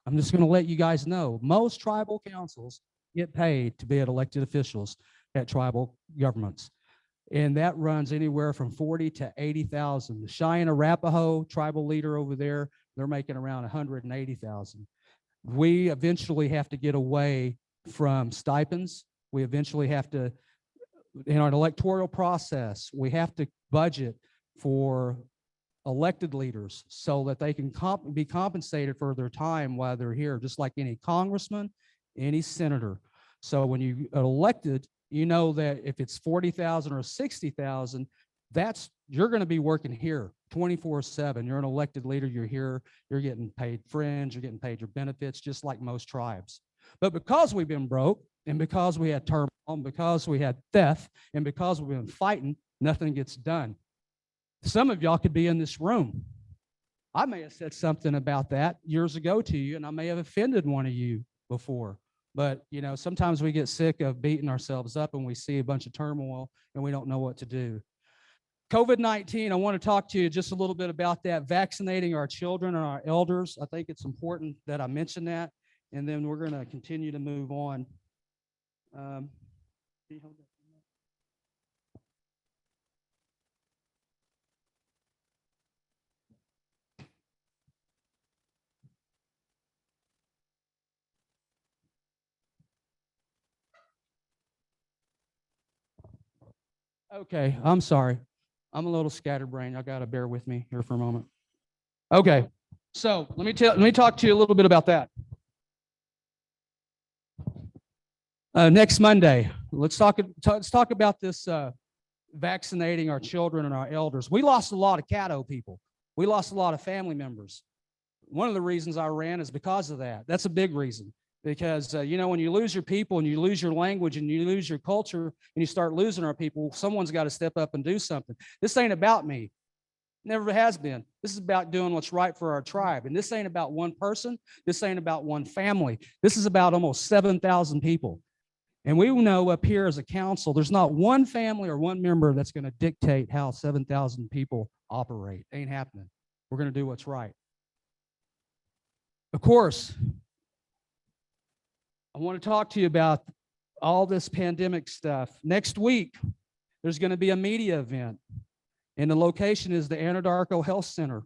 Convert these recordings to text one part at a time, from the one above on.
I'm just going to let you guys know, most tribal councils get paid to be elected officials at tribal governments. And that runs anywhere from 40 to 80,000. The Cheyenne Arapaho tribal leader over there, they're making around 180,000. We eventually have to get away from stipends. We eventually have to, in our electoral process, we have to budget for elected leaders so that they can be compensated for their time while they're here, just like any congressman, any senator. So when you are elected, you know that if it's 40,000 or 60,000, you're going to be working here 24/7. You're an elected leader. You're here. You're getting paid fringe. You're getting paid your benefits, just like most tribes. But because we've been broke, and because we had turmoil, and because we had theft, and because we've been fighting, nothing gets done. Some of y'all could be in this room. I may have said something about that years ago to you, and I may have offended one of you before. But, you know, sometimes we get sick of beating ourselves up and we see a bunch of turmoil and we don't know what to do. COVID-19, I want to talk to you just a little bit about that, vaccinating our children and our elders. I think it's important that I mention that, and then we're going to continue to move on. Okay, I'm sorry. I'm a little scatterbrained. I got to bear with me here for a moment. Okay, so let me talk to you a little bit about that. Next Monday, let's talk about this vaccinating our children and our elders. We lost a lot of Caddo people. We lost a lot of family members. One of the reasons I ran is because of that. That's a big reason. Because, you know, when you lose your people and you lose your language and you lose your culture and you start losing our people, someone's got to step up and do something. This ain't about me. Never has been. This is about doing what's right for our tribe. And this ain't about one person. This ain't about one family. This is about almost 7,000 people. And we know up here as a council, there's not one family or one member that's going to dictate how 7,000 people operate. Ain't happening. We're going to do what's right. Of course, I want to talk to you about all this pandemic stuff. Next week, there's going to be a media event, and the location is the Anadarko Health Center.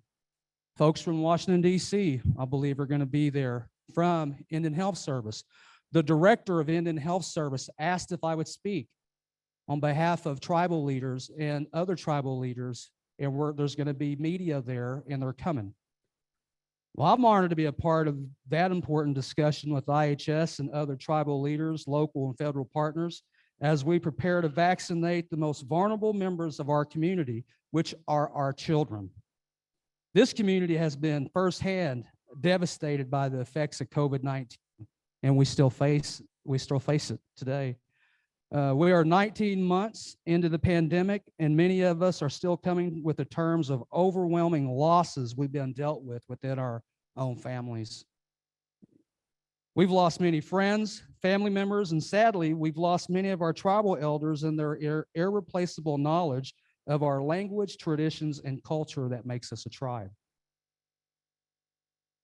Folks from Washington, D.C., I believe, are going to be there from Indian Health Service. The director of Indian Health Service asked if I would speak on behalf of tribal leaders and other tribal leaders, and there's going to be media there, and they're coming. Well, I'm honored to be a part of that important discussion with IHS and other tribal leaders, local and federal partners, as we prepare to vaccinate the most vulnerable members of our community, which are our children. This community has been firsthand devastated by the effects of COVID-19, and we still face it today. We are 19 months into the pandemic, and many of us are still coming with the terms of overwhelming losses we've been dealt with within our own families. We've lost many friends, family members, and sadly, we've lost many of our tribal elders and their irreplaceable knowledge of our language, traditions, and culture that makes us a tribe.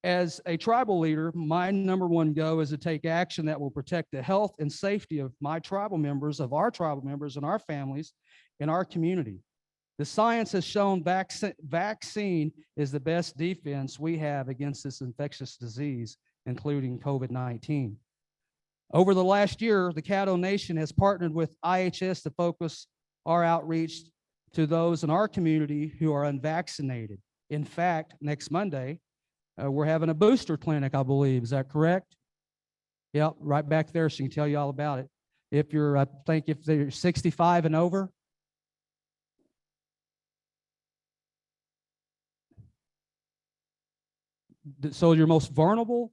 As a tribal leader, my number one goal is to take action that will protect the health and safety of my tribal members, of our tribal members and our families in our community. The science has shown vaccine is the best defense we have against this infectious disease, including COVID-19. Over the last year, the Caddo Nation has partnered with IHS to focus our outreach to those in our community who are unvaccinated. In fact, next Monday, we're having a booster clinic, I believe. Is that correct? Yep, right back there. She can tell you all about it. If they're 65 and over. So your most vulnerable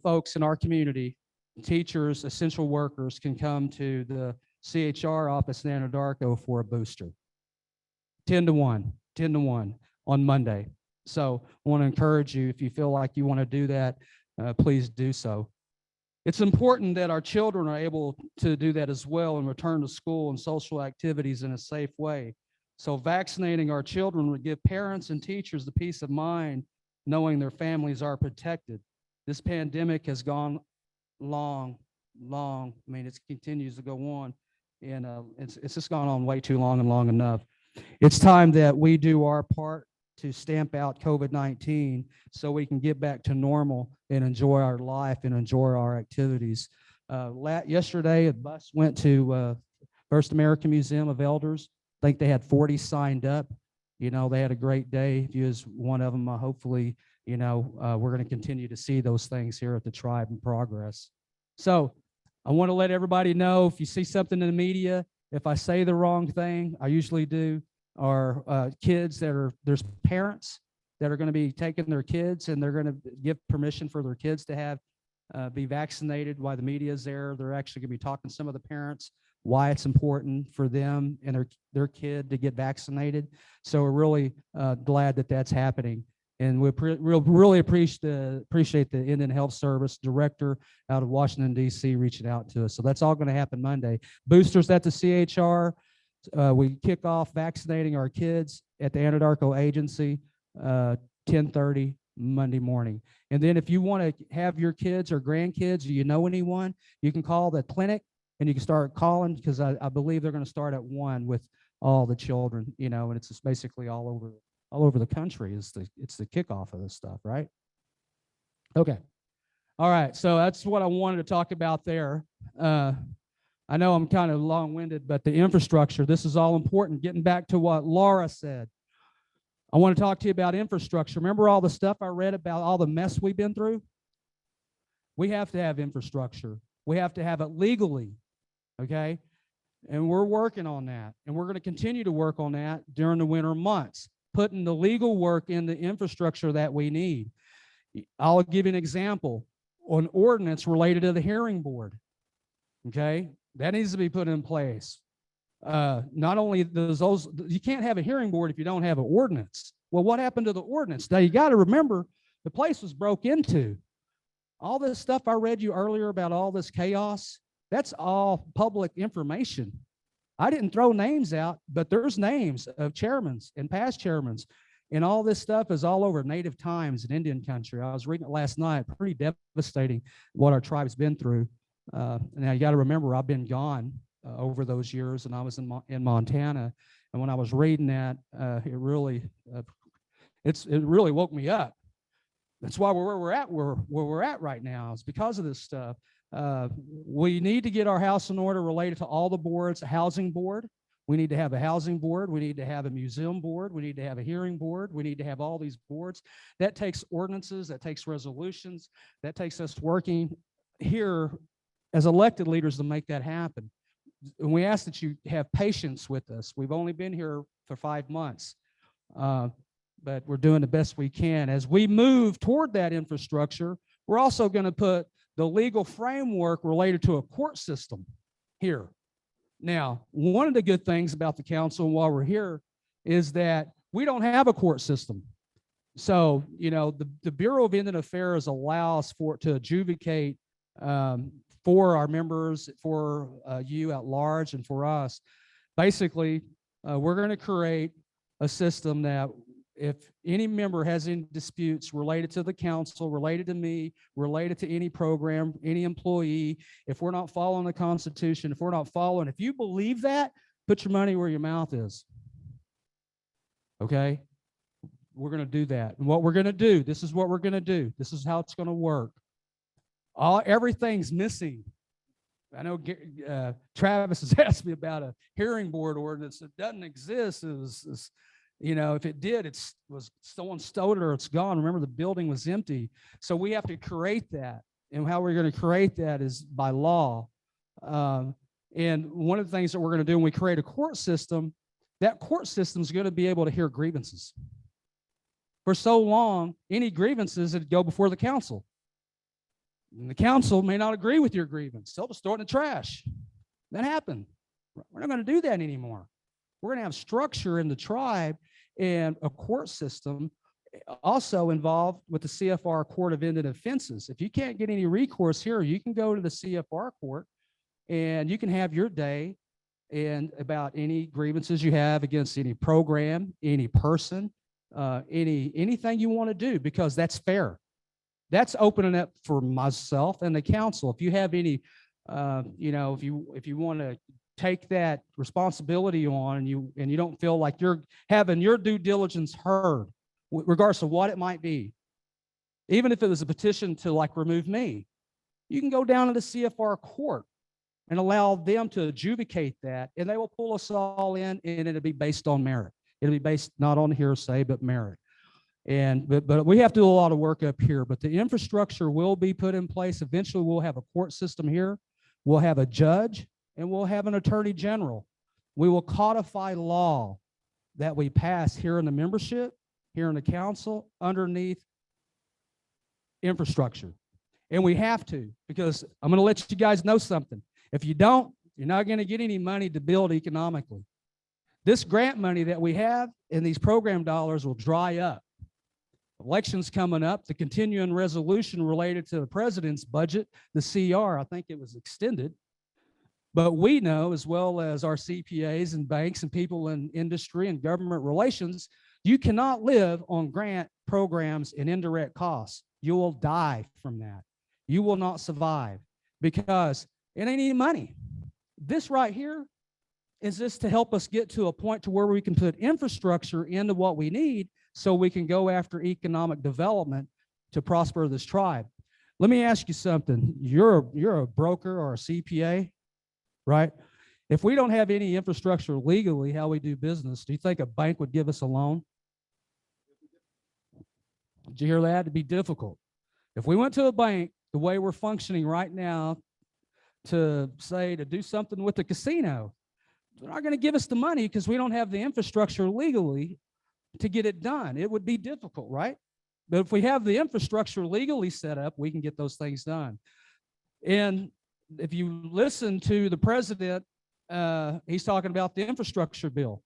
folks in our community, teachers, essential workers, can come to the CHR office in Anadarko for a booster. 10 to 1 on Monday. So I want to encourage you, if you feel like you want to do that, please do so. It's important that our children are able to do that as well and return to school and social activities in a safe way. So vaccinating our children would give parents and teachers the peace of mind knowing their families are protected. This pandemic has gone long. I mean, it continues to go on, and it's just gone on way too long and long enough. It's time that we do our part to stamp out COVID-19 so we can get back to normal and enjoy our life and enjoy our activities. Yesterday, a bus went to First American Museum of Elders. I think they had 40 signed up. You know, they had a great day. If you was one of them, hopefully, you know, we're going to continue to see those things here at the Tribe in progress. So I want to let everybody know, if you see something in the media, if I say the wrong thing, I usually do, or kids there's parents that are going to be taking their kids, and they're going to give permission for their kids to have be vaccinated while the media is there. They're actually going to be talking to some of the parents why it's important for them and their kid to get vaccinated. So we're really glad that that's happening. And we really appreciate the Indian Health Service director out of Washington, D.C. reaching out to us. So that's all going to happen Monday. Boosters at the CHR. We kick off vaccinating our kids at the Anadarko Agency 10:30 Monday morning. And then if you want to have your kids or grandkids, or you know anyone, you can call the clinic and you can start calling, because I believe they're going to start at 1 with all the children, you know, and it's just basically all over the country. It's the kickoff of this stuff, right? Okay. All right. So that's what I wanted to talk about there. I know I'm kind of long-winded, but the infrastructure, this is all important. Getting back to what Laura said, I want to talk to you about infrastructure. Remember all the stuff I read about all the mess we've been through? We have to have infrastructure. We have to have it legally, okay? And we're working on that, and we're going to continue to work on that during the winter months, putting the legal work in the infrastructure that we need. I'll give you an example. An ordinance related to the hearing board, okay? That needs to be put in place. Not only those, you can't have a hearing board if you don't have an ordinance. Well, what happened to the ordinance? Now, you got to remember, the place was broke into. All this stuff I read you earlier about all this chaos, that's all public information. I didn't throw names out, but there's names of chairmen and past chairmen, and all this stuff is all over Native Times in Indian country. I was reading it last night. Pretty devastating what our tribe's been through. Now, you got to remember, I've been gone over those years, and I was in Montana. And when I was reading that, it really woke me up. That's why where we're at right now. It's because of this stuff. We need to get our house in order related to all the boards. A housing board. We need to have a housing board. We need to have a museum board. We need to have a hearing board. We need to have all these boards. That takes ordinances. That takes resolutions. That takes us working here as elected leaders to make that happen. And we ask that you have patience with us. We've only been here for 5 months, but we're doing the best we can. As we move toward that infrastructure, we're also going to put the legal framework related to a court system here. Now, one of the good things about the council while we're here is that we don't have a court system. So, you know, the Bureau of Indian Affairs allows to adjudicate for our members, for you at large, and for us. Basically, we're going to create a system that if any member has any disputes related to the council, related to me, related to any program, any employee, if we're not following the Constitution, if you believe that, put your money where your mouth is. Okay? We're going to do that. And what we're going to do, this is what we're going to do. This is how it's going to work. Everything's missing. I know Travis has asked me about a hearing board ordinance that doesn't exist. You know, if it did, someone stole it or it's gone. Remember, the building was empty. So we have to create that. And how we're going to create that is by law. And one of the things that we're going to do when we create a court system, that court system is going to be able to hear grievances. For so long, any grievances would go before the council. And the council may not agree with your grievance. They'll just throw it in the trash. That happened. We're not going to do that anymore. We're going to have structure in the tribe and a court system also involved with the CFR Court of Indian Offenses. If you can't get any recourse here, you can go to the CFR court and you can have your day and about any grievances you have against any program, any person, anything you want to do, because that's fair. That's opening up for myself and the council. If you have any, if you want to take that responsibility on, and you don't feel like you're having your due diligence heard, regardless of what it might be, even if it was a petition to like remove me, you can go down to the CFR court and allow them to adjudicate that, and they will pull us all in, and it'll be based on merit. It'll be based not on hearsay, but merit. But we have to do a lot of work up here, but the infrastructure will be put in place. Eventually we'll have a court system here. We'll have a judge, and we'll have an attorney general. We will codify law that we pass here in the membership, here in the council, underneath infrastructure. And we have to, because I'm going to let you guys know something. If you don't, you're not going to get any money to build economically. This grant money that we have and these program dollars will dry up. Elections coming up, the continuing resolution related to the president's budget, the CR, I think it was extended. But we know, as well as our CPAs and banks and people in industry and government relations, you cannot live on grant programs and indirect costs. You will die from that. You will not survive because it ain't any money. This right here is just to help us get to a point to where we can put infrastructure into what we need so we can go after economic development to prosper this tribe. Let me ask you something. You're a broker or a CPA, right? If we don't have any infrastructure legally, how we do business, do you think a bank would give us a loan? Did you hear that? It'd be difficult. If we went to a bank the way we're functioning right now to say to do something with the casino, they're not going to give us the money because we don't have the infrastructure legally to get it done. It would be difficult, right? But if we have the infrastructure legally set up, we can get those things done. And if you listen to the president, he's talking about the infrastructure bill.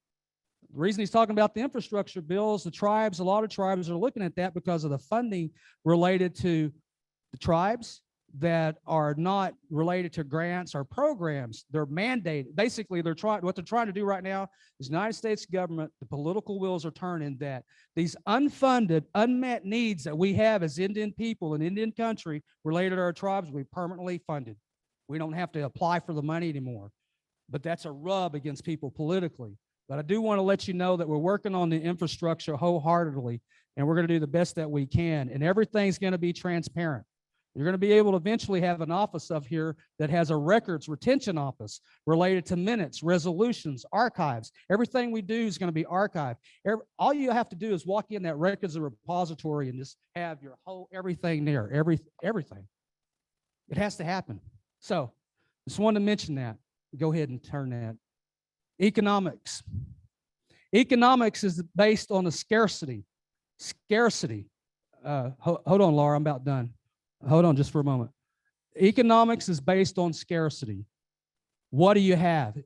The reason he's talking about the infrastructure bill is a lot of tribes are looking at that because of the funding related to the tribes that are not related to grants or programs. They're mandated. Basically, what they're trying to do right now is the United States government, the political wheels are turning, that these unfunded, unmet needs that we have as Indian people in Indian country related to our tribes, we permanently funded. We don't have to apply for the money anymore. But that's a rub against people politically. But I do want to let you know that we're working on the infrastructure wholeheartedly, and we're going to do the best that we can. And everything's going to be transparent. You're going to be able to eventually have an office up here that has a records retention office related to minutes, resolutions, archives. Everything we do is going to be archived. All you have to do is walk in that records repository and just have your whole everything there, everything. It has to happen. So just wanted to mention that. Go ahead and turn that. Economics. Economics is based on a scarcity. Scarcity. Hold on, Laura, I'm about done. Hold on just for a moment. Economics is based on scarcity. What do you have?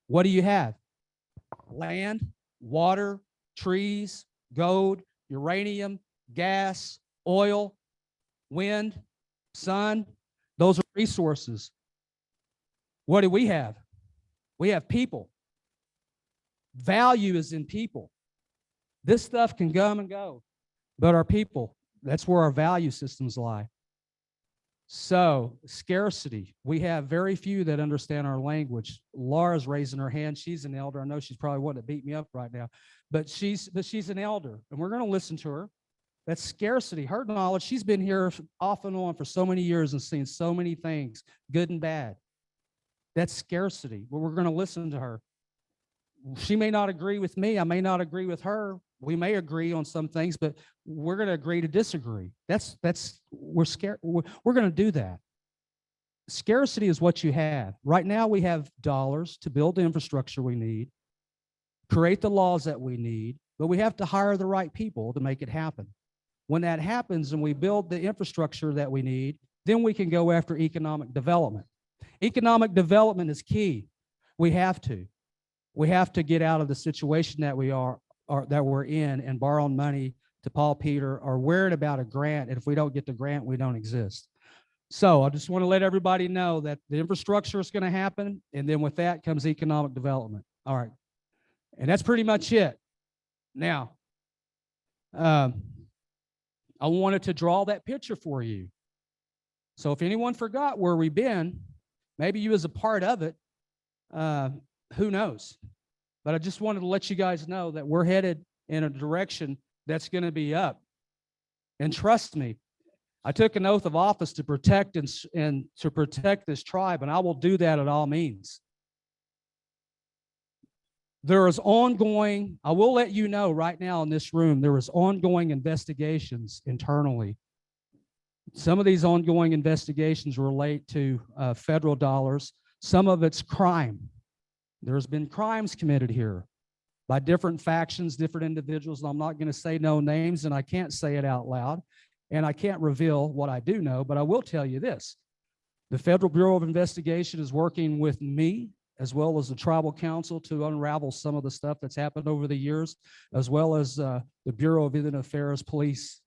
What do you have? Land, water, trees, gold, uranium, gas, oil, wind, sun. Those are resources. What do we have? We have people. Value is in people. This stuff can come and go, but our people, that's where our value systems lie. So scarcity, we have very few that understand our language. Laura's raising her hand. She's an elder. I know she's probably wanting to beat me up right now, but she's an elder, and we're going to listen to her. That's scarcity. Her knowledge, she's been here off and on for so many years and seen so many things, good and bad. That's scarcity. But we're going to listen to her. She may not agree with me. I may not agree with her. We may agree on some things, but we're going to agree to disagree. We're scared. We're going to do that. Scarcity is what you have. Right now, we have dollars to build the infrastructure we need, create the laws that we need, but we have to hire the right people to make it happen. When that happens and we build the infrastructure that we need, then we can go after economic development. Economic development is key. We have to get out of the situation that we're in and borrowing money to Paul Peter or worried about a grant. And if we don't get the grant, we don't exist. So I just want to let everybody know that the infrastructure is going to happen. And then with that comes economic development. All right. And that's pretty much it. Now, I wanted to draw that picture for you. So if anyone forgot where we've been, maybe you as a part of it, who knows? But I just wanted to let you guys know that we're headed in a direction that's going to be up. And trust me, I took an oath of office to protect and to protect this tribe, and I will do that at all means. There is ongoing, I will let you know right now in this room, there is ongoing investigations internally. Some of these ongoing investigations relate to federal dollars. Some of it's crime. There's been crimes committed here by different factions, different individuals. And I'm not going to say no names, and I can't say it out loud, and I can't reveal what I do know, but I will tell you this. The Federal Bureau of Investigation is working with me as well as the Tribal Council to unravel some of the stuff that's happened over the years, as well as the Bureau of Indian Affairs Police.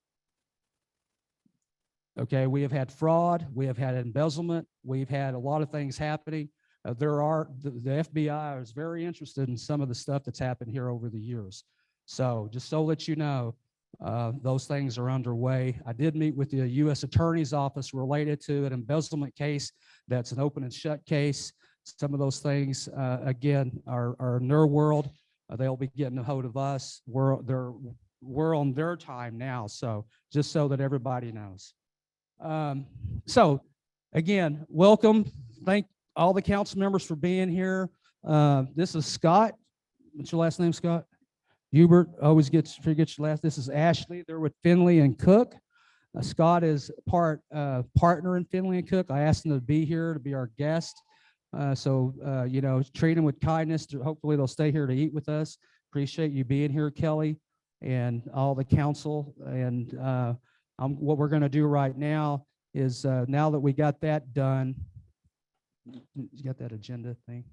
Okay, we have had fraud, we have had embezzlement, we've had a lot of things happening. The FBI is very interested in some of the stuff that's happened here over the years. So just so that you know, those things are underway. I did meet with the U.S. Attorney's Office related to an embezzlement case that's an open and shut case. Some of those things, again, are in their world. They'll be getting a hold of us. We're on their time now, so just so that everybody knows. So, again, welcome. Thank all the council members for being here. This is Scott. What's your last name, Scott? Hubert always forgets your last. This is Ashley. They're with Finley and Cook. Scott is partner in Finley and Cook. I asked him to be here to be our guest. You know, treat them with kindness. Hopefully they'll stay here to eat with us. Appreciate you being here, Kelly, and all the council. And what we're going to do right now is now that we got that done, you got that agenda thing?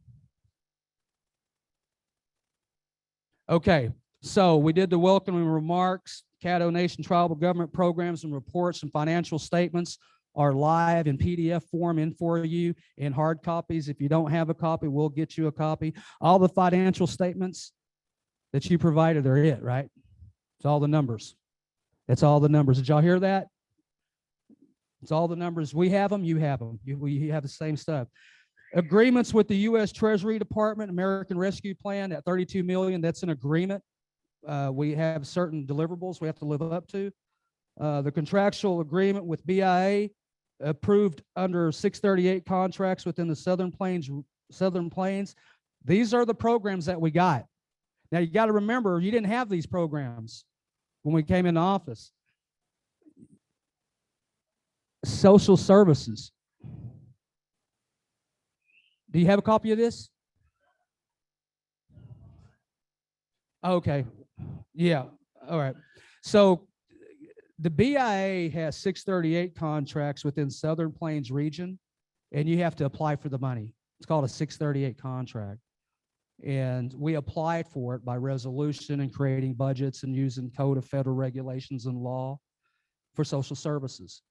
Okay, so we did the welcoming remarks. Caddo Nation tribal government programs and reports and financial statements are live in PDF form in for you in hard copies. If you don't have a copy, we'll get you a copy. All the financial statements that you provided are it, right? It's all the numbers. It's all the numbers. Did y'all hear that? It's all the numbers. We have them, you have them. We have the same stuff. Agreements with the U.S. Treasury Department, American Rescue Plan at $32 million, that's an agreement. We have certain deliverables we have to live up to. The contractual agreement with BIA, approved under 638 contracts within the Southern Plains. These are the programs that we got. Now you got to remember, you didn't have these programs when we came into office. Social services. Do you have a copy of this? Okay. Yeah. All right. So the BIA has 638 contracts within Southern Plains region, and you have to apply for the money. It's called a 638 contract. And we applied for it by resolution and creating budgets and using Code of Federal Regulations and law for social services.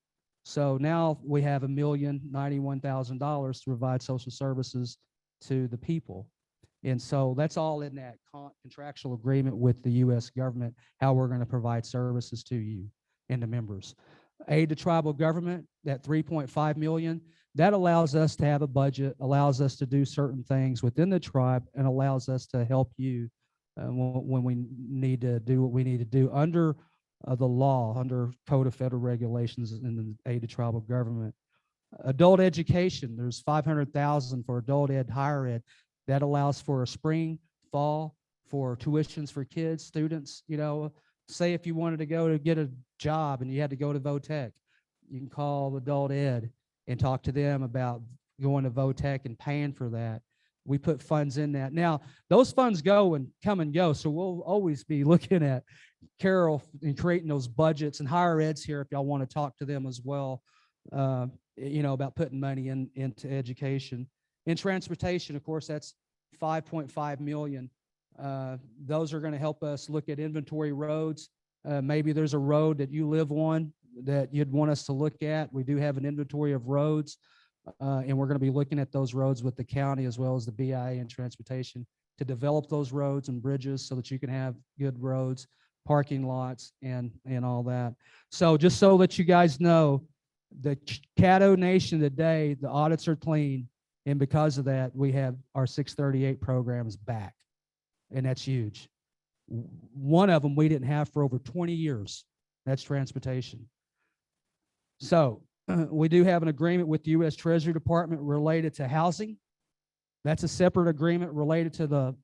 So now we have $1,091,000 to provide social services to the people. And so that's all in that contractual agreement with the U.S. government, how we're going to provide services to you and the members. Aid to tribal government, that $3.5 million, that allows us to have a budget, allows us to do certain things within the tribe, and allows us to help you when we need to do what we need to do under the law, under Code of Federal Regulations and the Aid to Tribal Government. Adult education, there's $500,000 for adult ed, higher ed. That allows for a spring, fall, for tuitions for kids, students. You know, say if you wanted to go to get a job and you had to go to VOTEC, you can call adult ed and talk to them about going to VOTEC and paying for that. We put funds in that. Now, those funds go and come and go, so we'll always be looking at Carol and creating those budgets, and higher ed's here if y'all want to talk to them as well, you know, about putting money into education. In transportation, of course, that's $5.5 million. Those are going to help us look at inventory roads. Maybe there's a road that you live on that you'd want us to look at. We do have an inventory of roads, and we're going to be looking at those roads with the county as well as the BIA and transportation to develop those roads and bridges so that you can have good roads. parking lots and all that. So just so that you guys know, the Caddo Nation today, the audits are clean. And because of that, we have our 638 programs back. And that's huge. One of them we didn't have for over 20 years. That's transportation. So we do have an agreement with the U.S. Treasury Department related to housing. That's a separate agreement related to the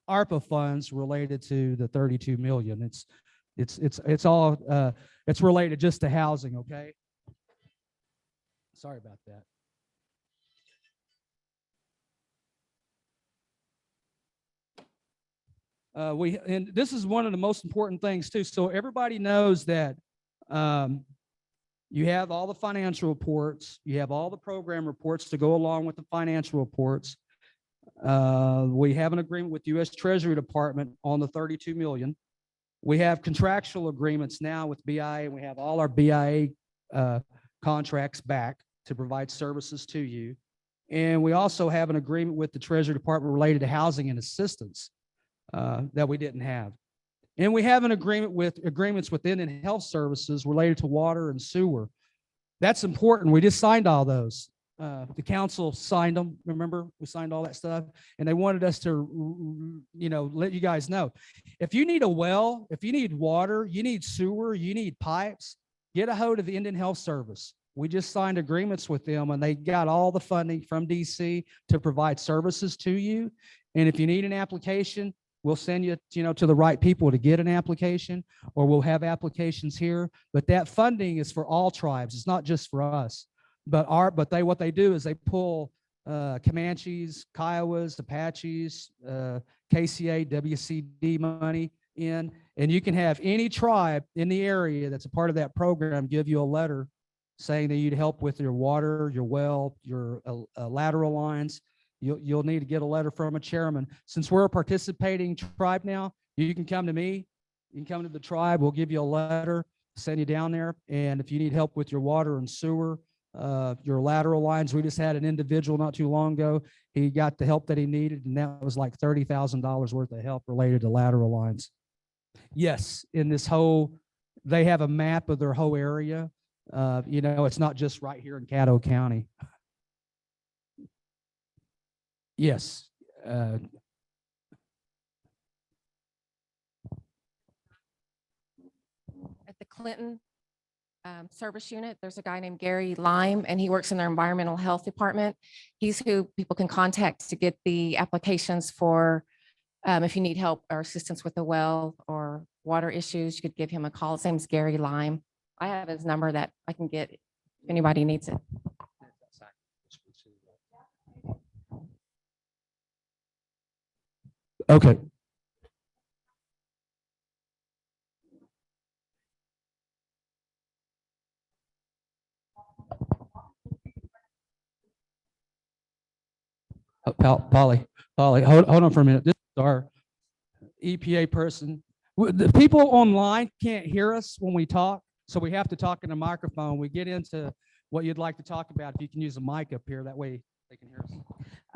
ARPA funds related to the 32 million. It's all it's related just to housing. Okay. Sorry about that. And this is one of the most important things too. So everybody knows that you have all the financial reports, you have all the program reports to go along with the financial reports. We have an agreement with the U.S. Treasury Department on the 32 million. We have contractual agreements now with BIA, and we have all our BIA contracts back to provide services to you. And we also have an agreement with the Treasury Department related to housing and assistance that we didn't have. And we have an agreements with Indian Health Services related to water and sewer. That's important. We just signed all those. The council signed them. Remember, we signed all that stuff, and they wanted us to, let you guys know. If you need a well, if you need water, you need sewer, you need pipes, get a hold of the Indian Health Service. We just signed agreements with them, and they got all the funding from DC to provide services to you. And if you need an application, we'll send you, to the right people to get an application, or we'll have applications here. But that funding is for all tribes. It's not just for us. But what they do is they pull Comanches, Kiowas, Apaches, KCA, WCD money in, and you can have any tribe in the area that's a part of that program give you a letter saying that you'd help with your water, your well, your lateral lines. You'll need to get a letter from a chairman. Since we're a participating tribe now, you can come to me, you can come to the tribe, we'll give you a letter, send you down there. And if you need help with your water and sewer, your lateral lines, we just had an individual not too long ago. He got the help that he needed, and that was like $30,000 worth of help related to lateral lines. Yes, in this whole, they have a map of their whole area. It's not just right here in Caddo County. Yes. At the Clinton service unit, there's a guy named Gary Lime, and he works in their environmental health department. He's who people can contact to get the applications for if you need help or assistance with the well or water issues. You could give him a call. His name's Gary Lime. I have his number that I can get if anybody needs it. Okay. Polly, hold on for a minute. This is our EPA person. The people online can't hear us when we talk, so we have to talk in a microphone. We get into what you'd like to talk about. If you can use a mic up here, that way they can hear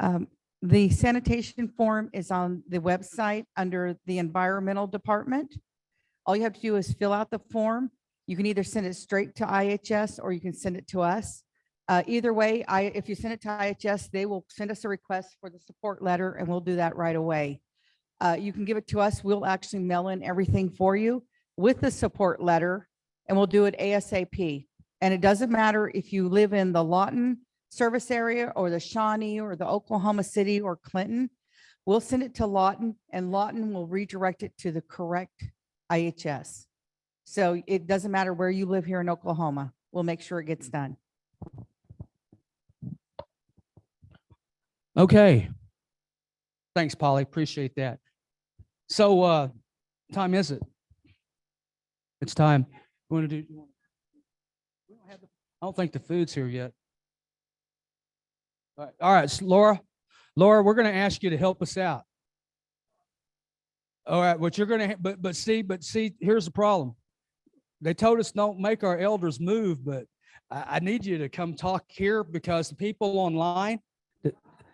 us. The sanitation form is on the website under the environmental department. All you have to do is fill out the form. You can either send it straight to IHS or you can send it to us. Either way, if you send it to IHS, they will send us a request for the support letter, and we'll do that right away. You can give it to us. We'll actually mail in everything for you with the support letter, and we'll do it ASAP. And it doesn't matter if you live in the Lawton service area or the Shawnee or the Oklahoma City or Clinton. We'll send it to Lawton, and Lawton will redirect it to the correct IHS. So it doesn't matter where you live here in Oklahoma. We'll make sure it gets done. Okay. Thanks, Polly. Appreciate that. So, time is it? It's time. We want to do. We don't have I don't think the food's here yet. All right, so Laura, we're going to ask you to help us out. All right, what you're going to, but see, here's the problem. They told us don't make our elders move, but I need you to come talk here because the people online,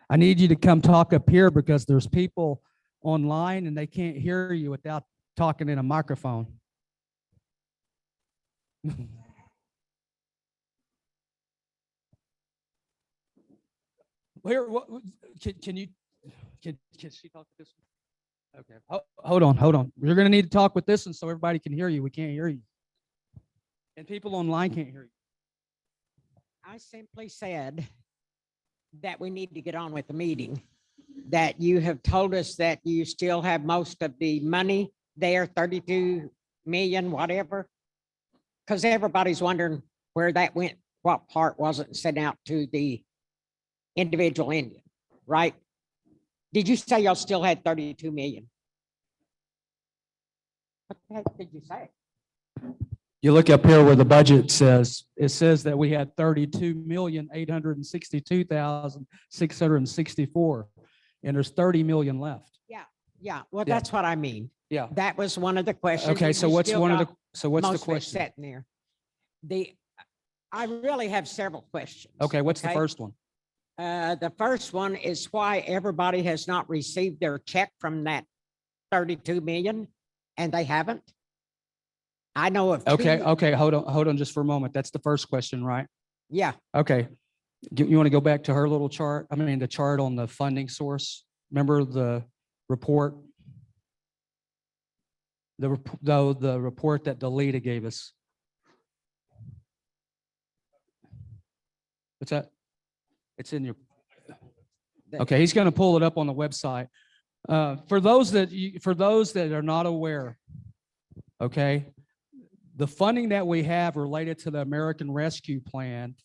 I need you to come talk up here because there's people online and they can't hear you without talking in a microphone. Where, what, can you, can she talk with this one? Okay, hold on. You're gonna need to talk with this one so everybody can hear you. We can't hear you. And people online can't hear you. I simply said that we need to get on with the meeting, that you have told us that you still have most of the money there, 32 million, whatever. Because everybody's wondering where that went, what part wasn't sent out to the individual Indian, right? Did you say y'all still had 32 million? What the heck did you say? You look up here where the budget says, it says that we had 32,862,664, and there's 30 million left. Yeah, well, Yeah. that's what I mean. Yeah. That was one of the questions. Okay, and so we what's still one of got the, what's the most of it question? Sitting there. I really have several questions. Okay, what's the first one? The first one is why everybody has not received their check from that 32 million, and they haven't. I know of Okay, two. okay, hold on just for a moment. That's the first question, right? Yeah, Okay. You want to go back to her little chart? I mean, the chart on the funding source? Remember the report? The report that Delita gave us. What's that? It's in your, the- okay, he's going to pull it up on the website. For those that are not aware, okay, the funding that we have related to the American Rescue Plan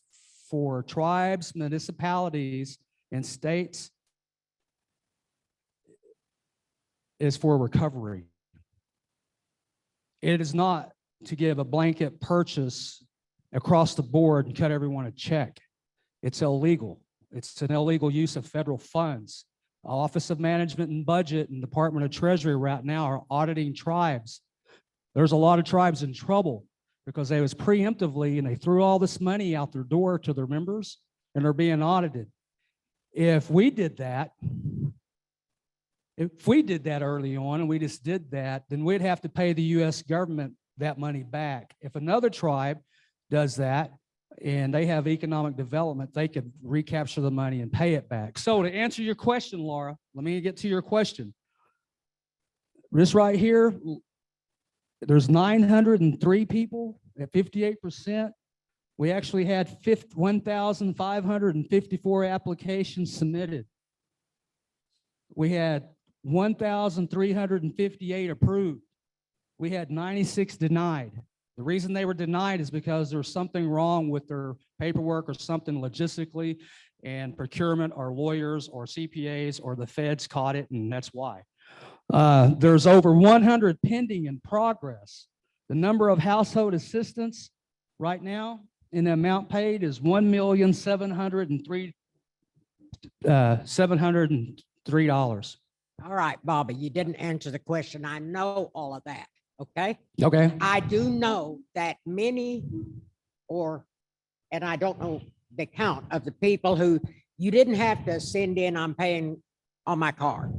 for tribes, municipalities, and states is for recovery. It is not to give a blanket purchase across the board and cut everyone a check. It's illegal. It's an illegal use of federal funds. Office of Management and Budget and Department of Treasury right now are auditing tribes. There's a lot of tribes in trouble because they was preemptively and they threw all this money out their door to their members and they're being audited. If we did that early on and we just did that, then we'd have to pay the US government that money back. If another tribe does that and they have economic development, they could recapture the money and pay it back. So to answer your question, Laura, let me get to your question. This right here, there's 903 people at 58%. We actually had 1,554 applications submitted. We had 1,358 approved. We had 96 denied. The reason they were denied is because there's something wrong with their paperwork or something logistically, and procurement or lawyers or CPAs or the feds caught it, and that's why. There's over 100 pending in progress. The number of household assistants right now in the amount paid is $1,703. all right, Bobby, you didn't answer the question. I know all of that, okay? Okay. I do know that many, and I don't know the count of the people who you didn't have to send in, I'm paying on my card.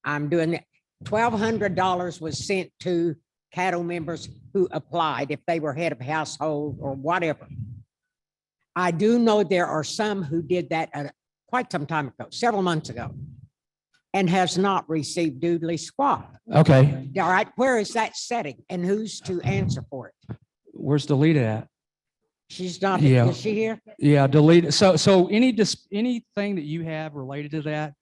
I'm doing it. $1,200 was sent to Caddo members who applied if they were head of household or whatever. I do know there are some who did that quite some time ago, several months ago, and has not received doodly squat. Okay. All right, where is that setting and who's to answer for it? Where's Delita at? She's not, Yeah. is she here? Yeah, delete it. So anything that you have related to that,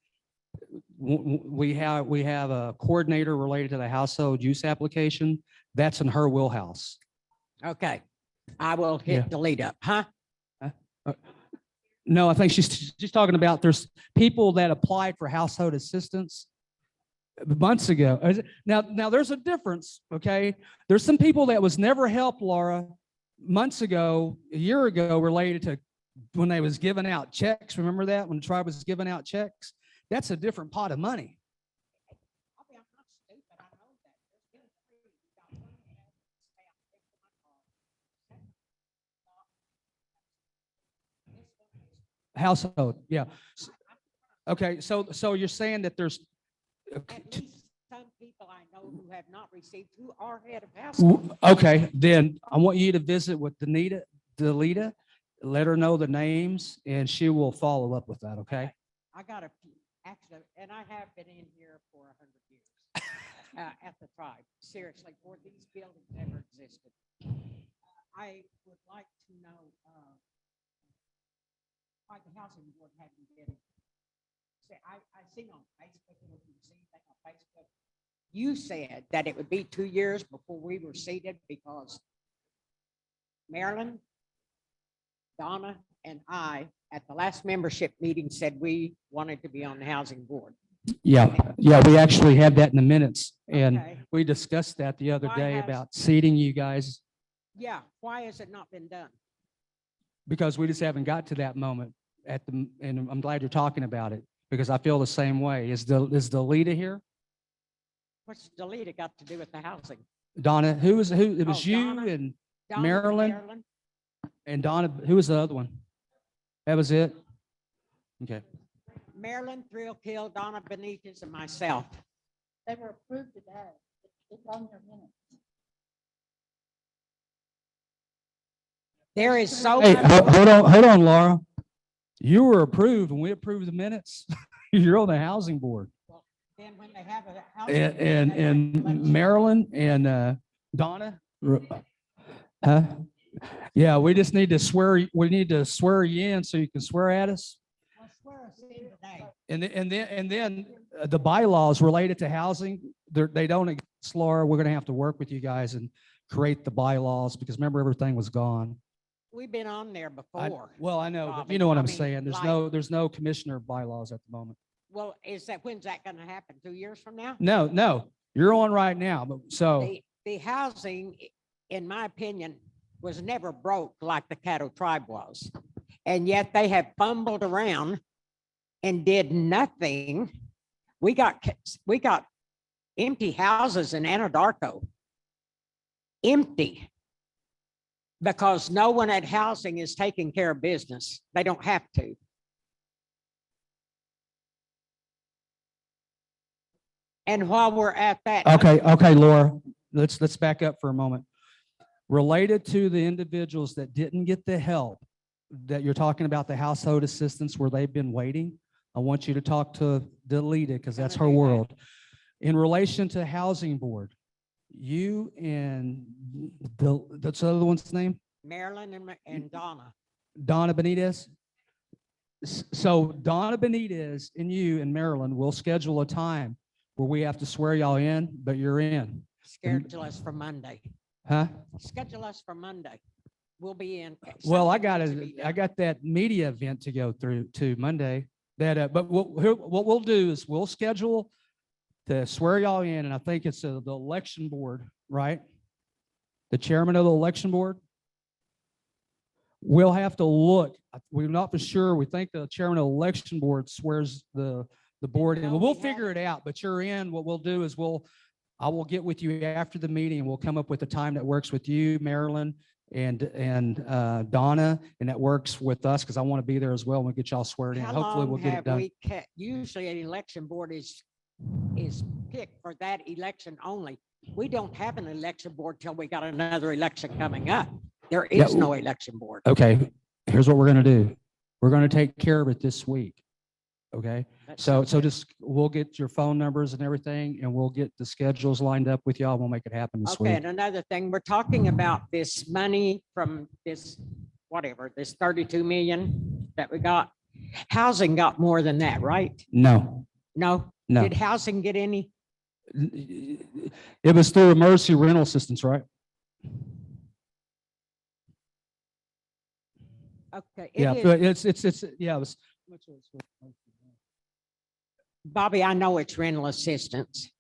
we have a coordinator related to the household use application. That's in her wheelhouse. Okay, I will Yeah. hit delete up, huh? No, I think she's talking about there's people that applied for household assistance months ago. Now there's a difference, okay? There's some people that was never helped, Laura, months ago, a year ago, related to when they was giving out checks. Remember that when the tribe was giving out checks? That's a different pot of money. Household, yeah. Okay, so you're saying that there's, At least some people I know who have not received, who are head of housing. Okay, then I want you to visit with Delita, let her know the names and she will follow up with that, okay? I got a few, actually, and I have been in here for 100 years at the tribe, seriously, before these buildings ever existed. I would like to know why the housing board hadn't been. Say, I seen on Facebook, and if you see anything on Facebook, you said that it would be 2 years before we were seated because Marilyn, Donna, and I, at the last membership meeting, said we wanted to be on the housing board. Yeah, we actually had that in the minutes and Okay. we discussed that the other Why day has- about seating you guys Yeah, why has it not been done? because we just haven't got to that moment and I'm glad you're talking about it because I feel the same way. Is Delita here? What's Delita got to do with the housing? Donna, who? It was Oh, you Donna. and Donna, Marilyn? Donna, who was the other one? That was it? Okay. Marilyn, Thrill Kill, Donna Benitez, and myself. They were approved today. It's on your minutes. There is so Hey, much. hold on, Laura. You were approved and we approved the minutes. You're on the housing board. Then when they have a housing And, board, they have and elections. Marilyn and Donna? Huh? Yeah, we just need to swear, we need to swear you in so you can swear at us. Well, swear us in today. And then the bylaws related to housing, they don't, exist, Laura, we're gonna have to work with you guys and create the bylaws because remember, everything was gone. We've been on there before. Well, I know, but Robin, you know what I I'm mean, saying. There's no commissioner bylaws at the moment. Well, when's that gonna happen? 2 years from now? No, you're on right now, but so, The housing, in my opinion, was never broke like the Caddo tribe was. And yet they have fumbled around and did nothing. We got empty houses in Anadarko. Empty. Because no one at housing is taking care of business. They don't have to. And while we're at that. okay, Laura, let's back up for a moment. Related to the individuals that didn't get the help that you're talking about, the household assistants where they've been waiting, I want you to talk to Delita because that's her Gonna do that. world. In relation to housing board, you and that's the other one's name? Marilyn and Donna. Donna Benitez. So Donna Benitez and you and Marilyn will schedule a time where we have to swear y'all in, but you're in, Schedule us for Monday. huh? Schedule us for Monday. We'll be in. Well, I Something needs to be I done. got that media event to go through to Monday. But what we'll do is we'll schedule to swear y'all in, and I think it's the election board, right? The chairman of the election board. We'll have to look. We're not for sure. We think the chairman of the election board swears the board in. No, We'll we figure it out, but you're in. What we'll do is I will get with you after the meeting and we'll come up with a time that works with you, Marilyn, and Donna, and that works with us because I want to be there as well. We'll get y'all sweared in. How Hopefully we'll long get it have done. we kept? Usually an election board is picked for that election only. We don't have an election board till we got another election coming up. There Yeah, is no election board. Okay, here's what we're gonna do. We're gonna take care of it this week. Okay, That so sounds good. just, we'll get your phone numbers and everything and we'll get the schedules lined up with y'all. We'll make it happen this Okay, week. and another thing, we're talking about this money from this, whatever, this 32 million that we got. Housing got more than that, right? No, No? no. Did housing get any? It was through emergency rental assistance, right? Okay. Yeah, it but is- yeah, it was. Bobby, I know it's rental assistance.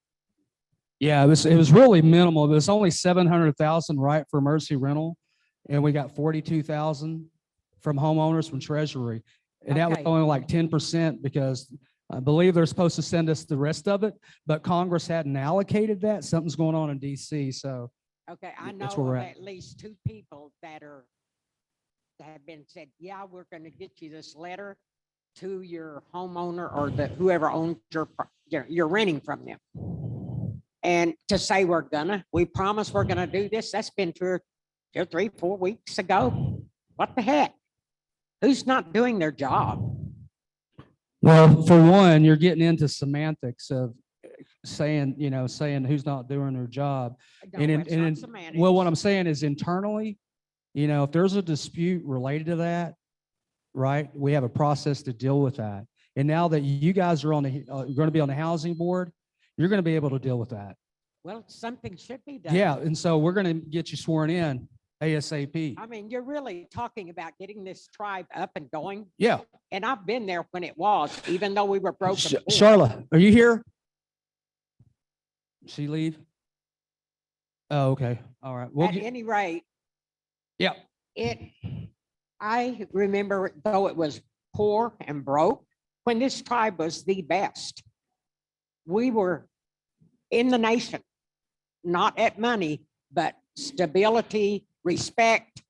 Yeah, it was really minimal. It was only 700,000, right, for emergency rental. And we got 42,000 from homeowners from treasury. And that was Okay. only like 10% because I believe they're supposed to send us the rest of it, but Congress hadn't allocated that. Something's going on in DC, so. Okay, I know That's where we're of at. at least two people that have been said, yeah, we're gonna get you this letter to your homeowner or whoever owns you're renting from them. And to say we promise we're gonna do this, that's been 3, 4 weeks ago. What the heck? Who's not doing their job? Well, for one, you're getting into semantics of saying, saying who's not doing their job. No, And, it's not well, semantics. what I'm saying is internally, if there's a dispute related to that, right, we have a process to deal with that. And now that you guys are going to be on the housing board, you're going to be able to deal with that. Well, something should be done. Yeah. And so we're going to get you sworn in ASAP. I mean, you're really talking about getting this tribe up and going. Yeah. And I've been there when it was, even though we were broken. before. Charlotte, are you here? She leave? Oh, okay. All right. At any rate, Yeah. I remember, though it was poor and broke, when this tribe was the best. We were in the nation, not at money, but stability, respect,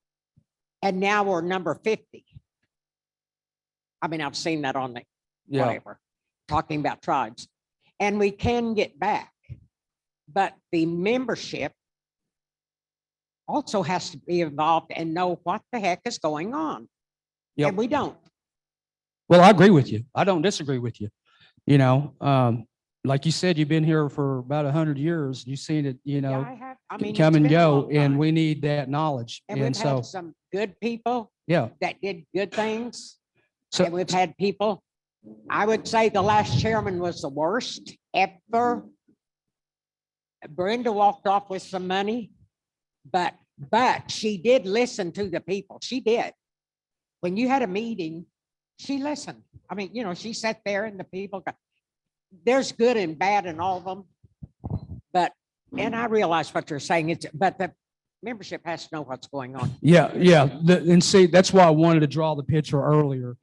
and now we're number 50. I mean, I've seen that on the whatever, talking about tribes. And we can get back, but the membership also has to be involved and know what the heck is going on. Yep. And we don't. Well, I agree with you. I don't disagree with you. Like you said, you've been here for about 100 years. You've seen it, Yeah, I have. I mean, come it's and been a go, long and time. we need that knowledge. And And we've so, had some good people yeah. that did good things. So And we've had people, I would say the last chairman was the worst ever. Brenda walked off with some money, but she did listen to the people. She did. When you had a meeting, she listened. I mean, she sat there and the people there's good and bad in all of them. And I realize what you're saying, but the membership has to know what's going on. Yeah. And see, that's why I wanted to draw the picture earlier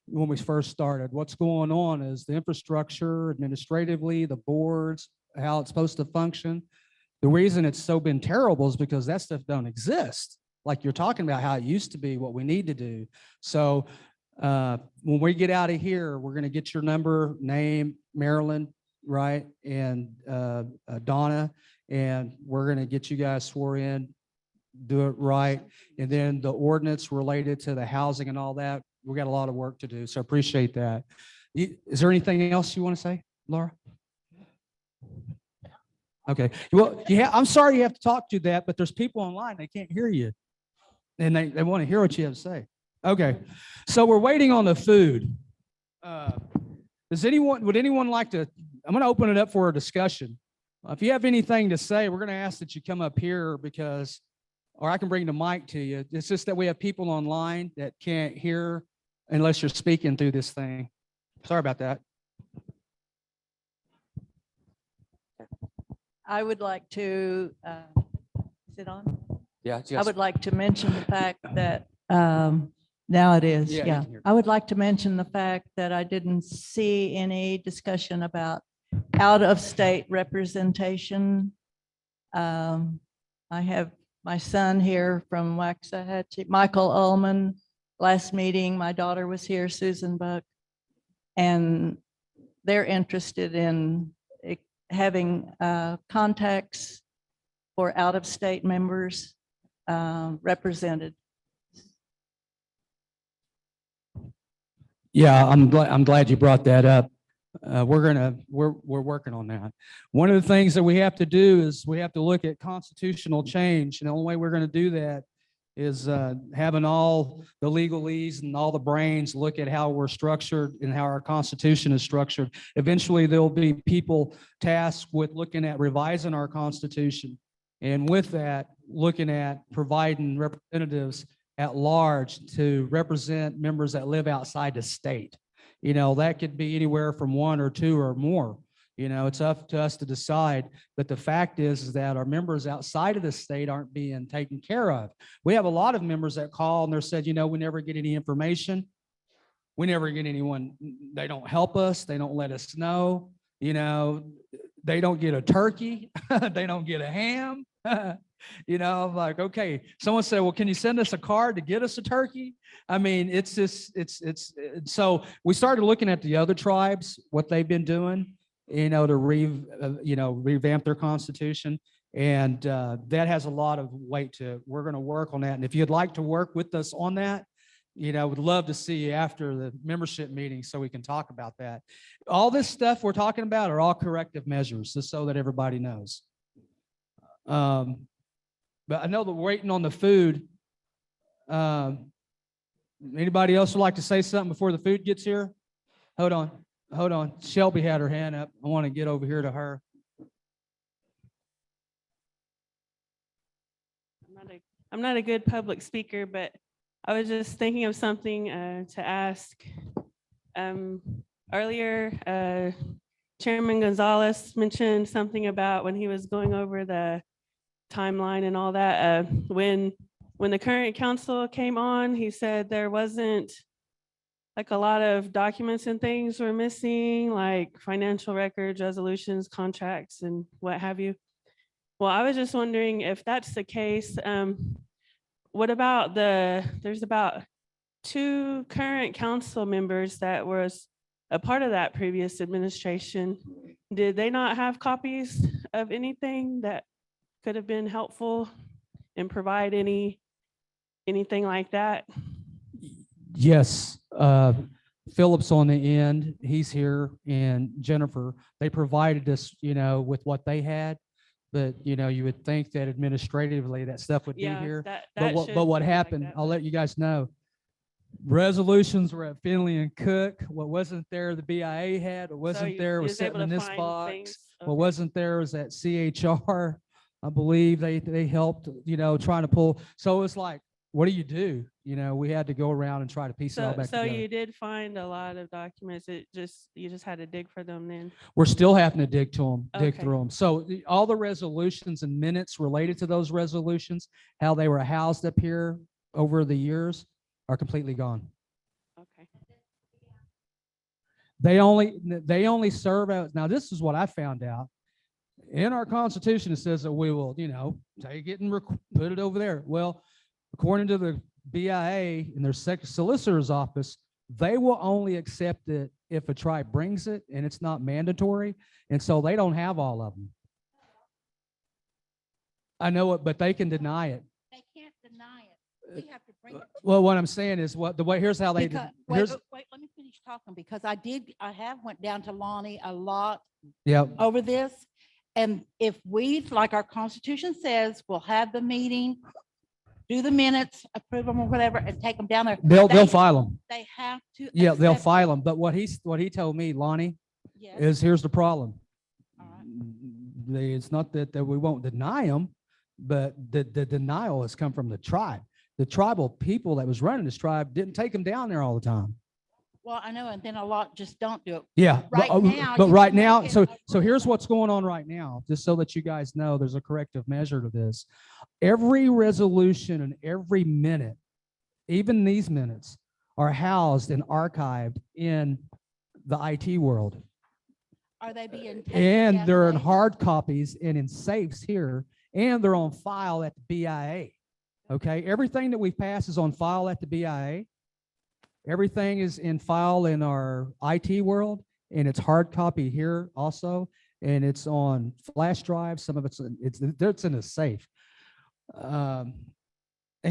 when we first started. What's going on is the infrastructure, administratively, the boards, how it's supposed to function. The reason it's so been terrible is because that stuff don't exist. Like you're talking about how it used to be, what we need to do. So when we get out of here, we're going to get your number, name, Marilyn, right? And Donna, and we're going to get you guys sworn in, do it right. And then the ordinance related to the housing and all that, we got a lot of work to do. So appreciate that. Is there anything else you want to say, Laura? Okay. Well, I'm sorry you have to talk to that, but there's people online, they can't hear you. And they want to hear what you have to say. Okay. So we're waiting on the food. Would anyone like to, I'm going to open it up for a discussion. If you have anything to say, we're going to ask that you come up here or I can bring the mic to you. It's just that we have people online that can't hear unless you're speaking through this thing. Sorry about that. I would like to, is it on? Yeah. I would like to mention the fact that, now it is, Yeah, you yeah. can hear. I would like to mention the fact that I didn't see any discussion about out-of-state representation. I have my son here from Waxahachie, Michael Ullman. Last meeting, my daughter was here, Susan Buck, and they're interested in having contacts for out-of-state members represented. Yeah, I'm glad you brought that up. We're working on that. One of the things that we have to do is we have to look at constitutional change. And the only way we're going to do that is having all the legalese and all the brains look at how we're structured and how our Constitution is structured. Eventually, there'll be people tasked with looking at revising our Constitution. And with that, looking at providing representatives at large to represent members that live outside the state. That could be anywhere from 1 or 2 or more. It's up to us to decide. But the fact is that our members outside of the state aren't being taken care of. We have a lot of members that call and they're said, we never get any information. We never get anyone. They don't help us. They don't let us know. They don't get a turkey. They don't get a ham. I'm like, okay. Someone said, well, can you send us a card to get us a turkey? I mean, it's just, it's so we started looking at the other tribes, what they've been doing. to revamp their constitution. And that has a lot of weight to it. We're going to work on that. And if you'd like to work with us on that, would love to see you after the membership meeting so we can talk about that. All this stuff we're talking about are all corrective measures, just so that everybody knows. But I know that we're waiting on the food. Anybody else would like to say something before the food gets here? Hold on. Shelby had her hand up. I want to get over here to her. I'm not a good public speaker, but I was just thinking of something to ask. Earlier, Chairman Gonzalez mentioned something about when he was going over the timeline and all that. When the current council came on, he said there wasn't like a lot of documents and things were missing, like financial records, resolutions, contracts, and what have you. Well, I was just wondering if that's the case, what about there's about 2 current council members that was a part of that previous administration. Did they not have copies of anything that could have been helpful and provide anything like that? Yes, Philip's on the end. He's here, and Jennifer. They provided us, with what they had. But, you would think that administratively that stuff would be here. But what happened, I'll let you guys know. Resolutions were at Finley and Cook. What wasn't there, the BIA had. What wasn't there was sitting in this box. What wasn't there was at CHR. I believe they helped, trying to pull. So it's like, what do? We had to go around and try to piece it all back together. So you did find a lot of documents. You just had to dig for them then. We're still having to dig through Okay. them. So all the resolutions and minutes related to those resolutions, how they were housed up here over the years, are completely gone. Okay. They only serve out. Now, this is what I found out. In our Constitution, it says that we will, take it and put it over there. Well, according to the BIA and their solicitor's office, they will only accept it if a tribe brings it, and it's not mandatory. And so they don't have all of them. I know it, but they can deny it. They can't deny it. We have to bring it. Well, what I'm saying is here's how they, Because, wait, let me finish talking, because I have went down to Lonnie a lot yeah, over this. And if like our Constitution says, we'll have the meeting, do the minutes, approve them or whatever, and take them down there. they'll file them. They have to. Yeah, they'll accept it. file them. But what he told me, Lonnie, Yes. is here's the problem. All right. It's not that we won't deny them, but the denial has come from the tribe. The tribal people that was running this tribe didn't take them down there all the time. Well, I know, and then a lot just don't do it. Yeah, Right now, but you right can now, make it so here's approval. what's going on right now, just so that you guys know there's a corrective measure to this. Every resolution and every minute, even these minutes, are housed and archived in the IT world. Are they being? taken And down they're in away? hard copies and in safes here, and they're on file at the BIA. Okay, everything that we pass is on file at the BIA. Everything is in file in our IT world, and it's hard copy here also, and it's on flash drive. Some of it's in a safe. And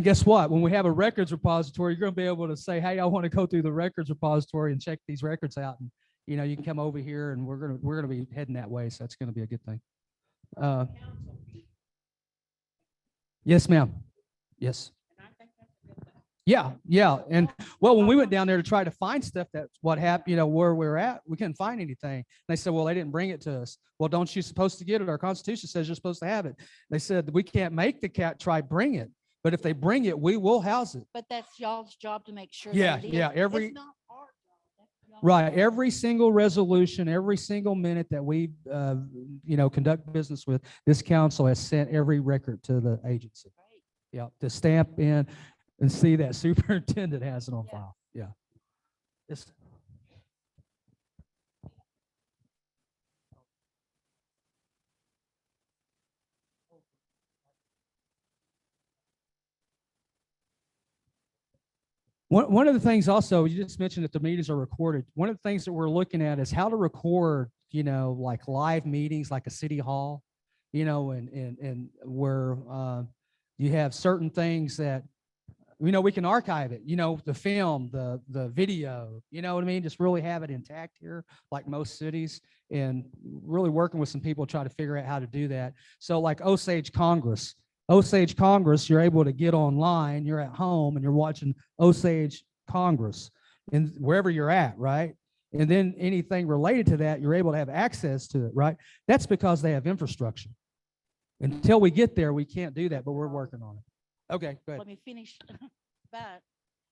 guess what? When we have a records repository, you're going to be able to say, "Hey, I want to go through the records repository and check these records out." And you can come over here, and we're gonna be heading that way. So that's going to be a good thing. Yes, ma'am. Yes. Yeah. And well, when we went down there to try to find stuff, that's what happened, where we're at, we couldn't find anything. And they said, well, they didn't bring it to us. Well, don't you supposed to get it? Our Constitution says you're supposed to have it. They said, we can't make the cat tribe bring it, but if they bring it, we will house it. But that's y'all's job to make sure. Yeah, that it is. yeah, It's not our job. That's y'all's Right. job. Every single resolution, every single minute that we, conduct business with, this council has sent every record to the agency. Right. Yeah, to stamp in and see that superintendent has it on Yeah. file. Yeah. It's, one of the things also, you just mentioned that the meetings are recorded. One of the things that we're looking at is how to record like live meetings, like a city hall, and where you have certain things that, we can archive it, the film, the video, you know what I mean? Just really have it intact here, like most cities, and really working with some people to try to figure out how to do that. So like Osage Congress, you're able to get online, you're at home and you're watching Osage Congress and wherever you're at, right? And then anything related to that, you're able to have access to it, right? That's because they have infrastructure. Until we get there, we can't do that, but we're working on it. Okay, go ahead. Let me finish. But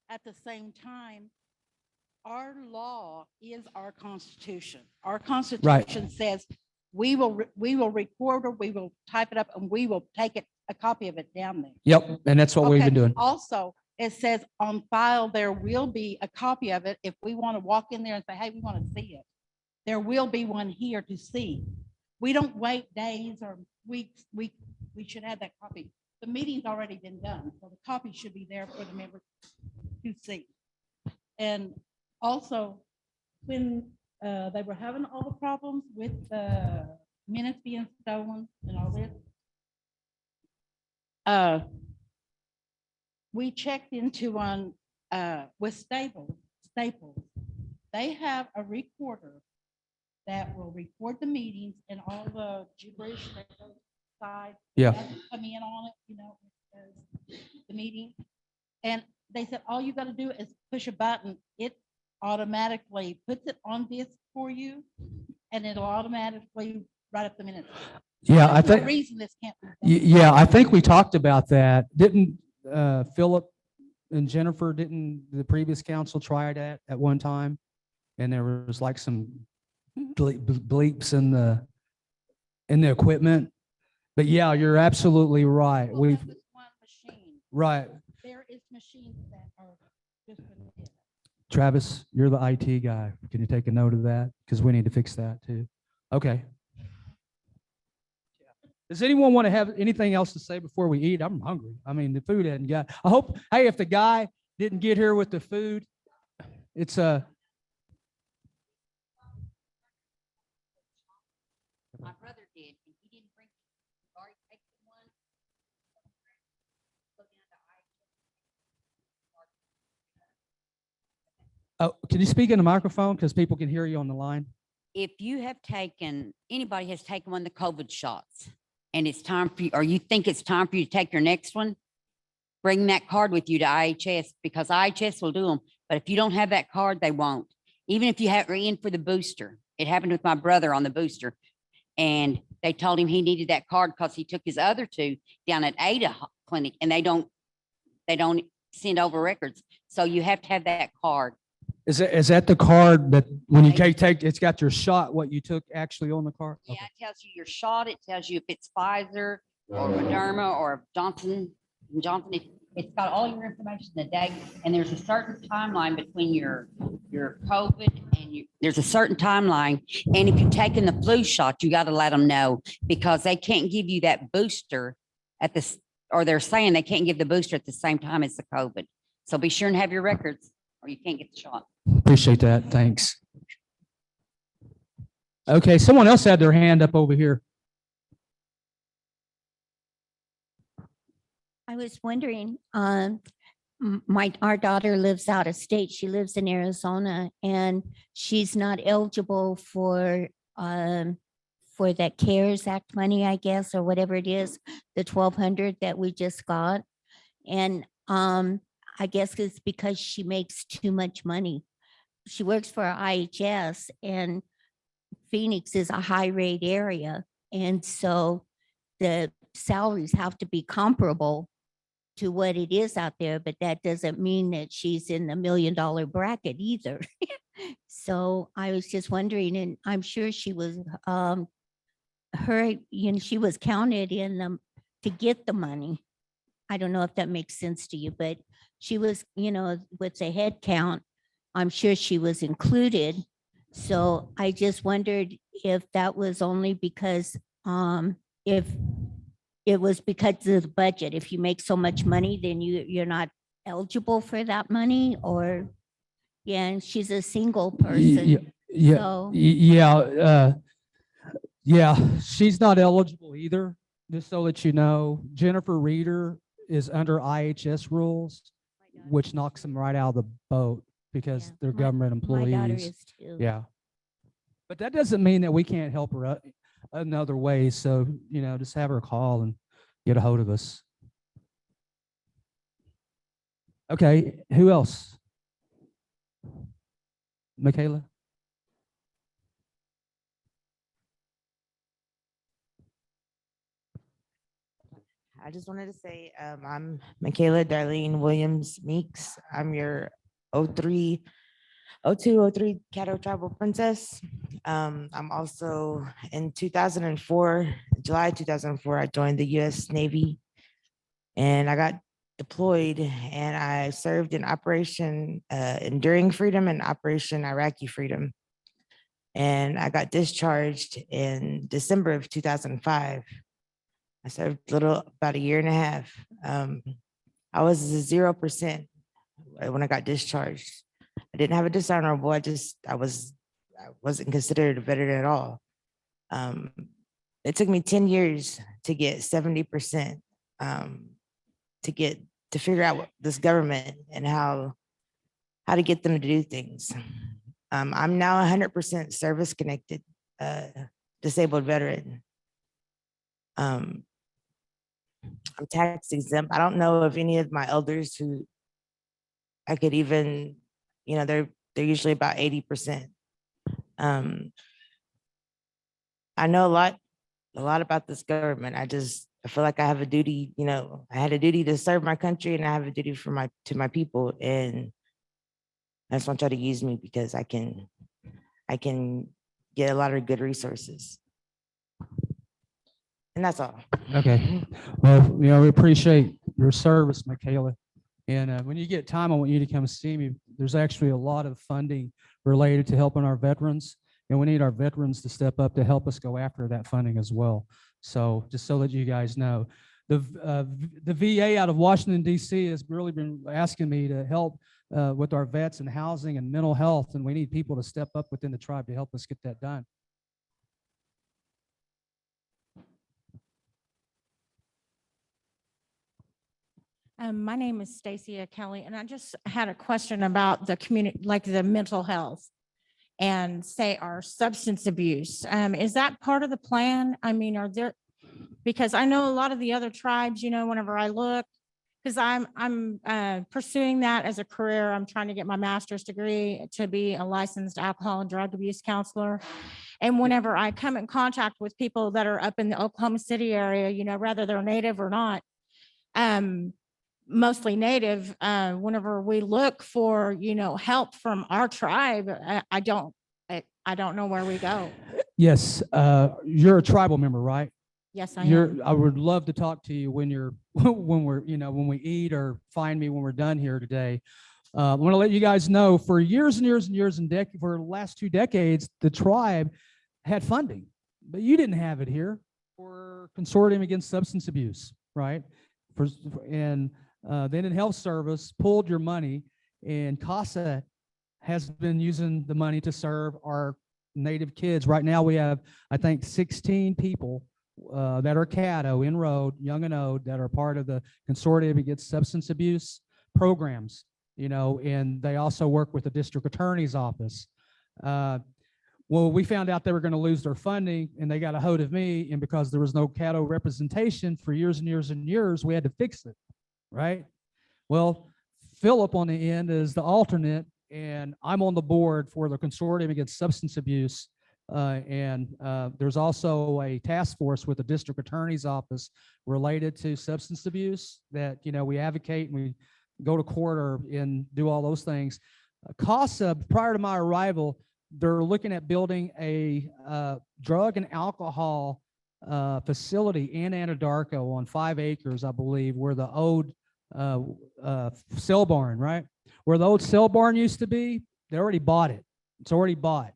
at the same time, our law is our constitution. Our constitution says we will record, or we will type it up, and we will take it, a copy of it down there. Yep, and that's what we've Okay. been doing. Also, it says on file, there will be a copy of it. If we want to walk in there and say, hey, we want to see it, there will be one here to see. We don't wait days or weeks. We should have that copy. The meeting's already been done, so the copy should be there for the members to see. And also, when they were having all the problems with the minutes being stolen and all this, we checked into one with Staples. They have a recorder that will record the meetings and all the gibberish that goes side. Yeah. Come in on it, the meeting. And they said, all you got to do is push a button. It automatically puts it on disc for you, and it'll automatically write up the minutes. So Yeah, I there's no think, reason this can't be done. yeah, I think we talked about that. Didn't Philip and Jennifer, didn't the previous council try that at one time? And there was like some bleeps in the equipment. But yeah, you're absolutely right. Well, We've, that was one machine. right. There is machines that are just for the- Travis, you're the IT guy. Can you take a note of that? Because we need to fix that too. Okay. Does anyone want to have anything else to say before we eat? I'm hungry. I mean, the food hadn't got, I hope, hey, if the guy didn't get here with the food, it's My brother did, and he didn't bring, he's already taken one. Go down to oh, can you speak in the microphone? Because people can hear you on the line. If you have taken, anybody has taken one of the COVID shots, and it's time for you, or you think it's time for you to take your next one, bring that card with you to IHS, because IHS will do them. But if you don't have that card, they won't. Even if you are in for the booster. It happened with my brother on the booster. And they told him he needed that card because he took his other two down at Ada Clinic, and they don't send over records. So you have to have that card. Is that the card that when you take, it's got your shot, what you took actually on the card? Yeah, Okay. it tells you your shot. It tells you if it's Pfizer or Moderna or Johnson & Johnson. It's got all your information, the date, and there's a certain timeline between your COVID and there's a certain timeline. And if you've taken the flu shot, you got to let them know, because they can't give you that booster at this, or they're saying they can't give the booster at the same time as the COVID. So be sure and have your records or you can't get the shot. Appreciate that. Thanks. Okay, someone else had their hand up over here. I was wondering, our daughter lives out of state. She lives in Arizona, and she's not eligible for that CARES Act money, I guess, or whatever it is, the 1,200 that we just got. And I guess it's because she makes too much money. She works for IHS, and Phoenix is a high rate area. And so the salaries have to be comparable to what it is out there, but that doesn't mean that she's in the $1 million bracket either. So I was just wondering, and I'm sure she was, she was counted in them to get the money. I don't know if that makes sense to you, but she was, with the head count, I'm sure she was included. So I just wondered if that was only because, if it was because of the budget. If you make so much money, then you're not eligible for that money, or, yeah, and she's a single person. Yeah, So- yeah. Yeah, she's not eligible either, just so that you know. Jennifer Reeder is under IHS rules, which knocks them right out of the boat because Yeah, they're my- government My daughter employees. is too. Yeah. But that doesn't mean that we can't help her in other ways. So, just have her call and get a hold of us. Okay, who else? Michaela? I just wanted to say, I'm Michaela Darlene Williams Meeks. I'm your 03, 0203 Caddo Tribal Princess. I'm also in 2004, July 2004, I joined the US Navy and I got deployed and I served in Operation Enduring Freedom and Operation Iraqi Freedom. And I got discharged in December of 2005. I served about a year and a half. I was 0% when I got discharged. I didn't have a dishonorable. I wasn't considered a veteran at all. It took me 10 years to get 70%, to figure out this government and how to get them to do things. I'm now 100% service connected, disabled veteran. I'm tax exempt. I don't know if any of my elders who I could even, they're usually about 80%. I know a lot about this government. I feel like I have a duty, I had a duty to serve my country and I have a duty to my people. And I just want y'all to use me because I can get a lot of good resources. And that's all. Okay. Well, we appreciate your service, Michaela. And when you get time, I want you to come see me. There's actually a lot of funding related to helping our veterans. And we need our veterans to step up to help us go after that funding as well. So just so that you guys know, the VA out of Washington, D.C. has really been asking me to help with our vets and housing and mental health. And we need people to step up within the tribe to help us get that done. My name is Stacia Kelly, and I just had a question about the community, like the mental health and say our substance abuse. Is that part of the plan? I mean, because I know a lot of the other tribes, whenever I look, because I'm pursuing that as a career. I'm trying to get my master's degree to be a licensed alcohol and drug abuse counselor. And whenever I come in contact with people that are up in the Oklahoma City area, whether they're native or not, mostly native, whenever we look for, help from our tribe, I don't know where we go. Yes, you're a tribal member, right? Yes, I am. I would love to talk to you when when we eat, or find me when we're done here today. I want to let you guys know, for years and years and years and for the last 2 decades, the tribe had funding, but you didn't have it here for Consortium Against Substance Abuse, right? Then in Health Service pulled your money, and CASA has been using the money to serve our Native kids. Right now we have, I think, 16 people that are Caddo, enrolled, young and old, that are part of the Consortium Against Substance Abuse programs, and they also work with the district attorney's office. Well, we found out they were going to lose their funding, and they got a hold of me, and because there was no Caddo representation for years and years and years, we had to fix it, right? Well, Philip on the end is the alternate, and I'm on the board for the Consortium Against Substance Abuse. There's also a task force with the district attorney's office related to substance abuse that, we advocate, and we go to court and do all those things. CASA, prior to my arrival, they're looking at building a drug and alcohol facility in Anadarko on 5 acres, I believe, where the old cell barn, right? Where the old cell barn used to be, they already bought it. It's already bought.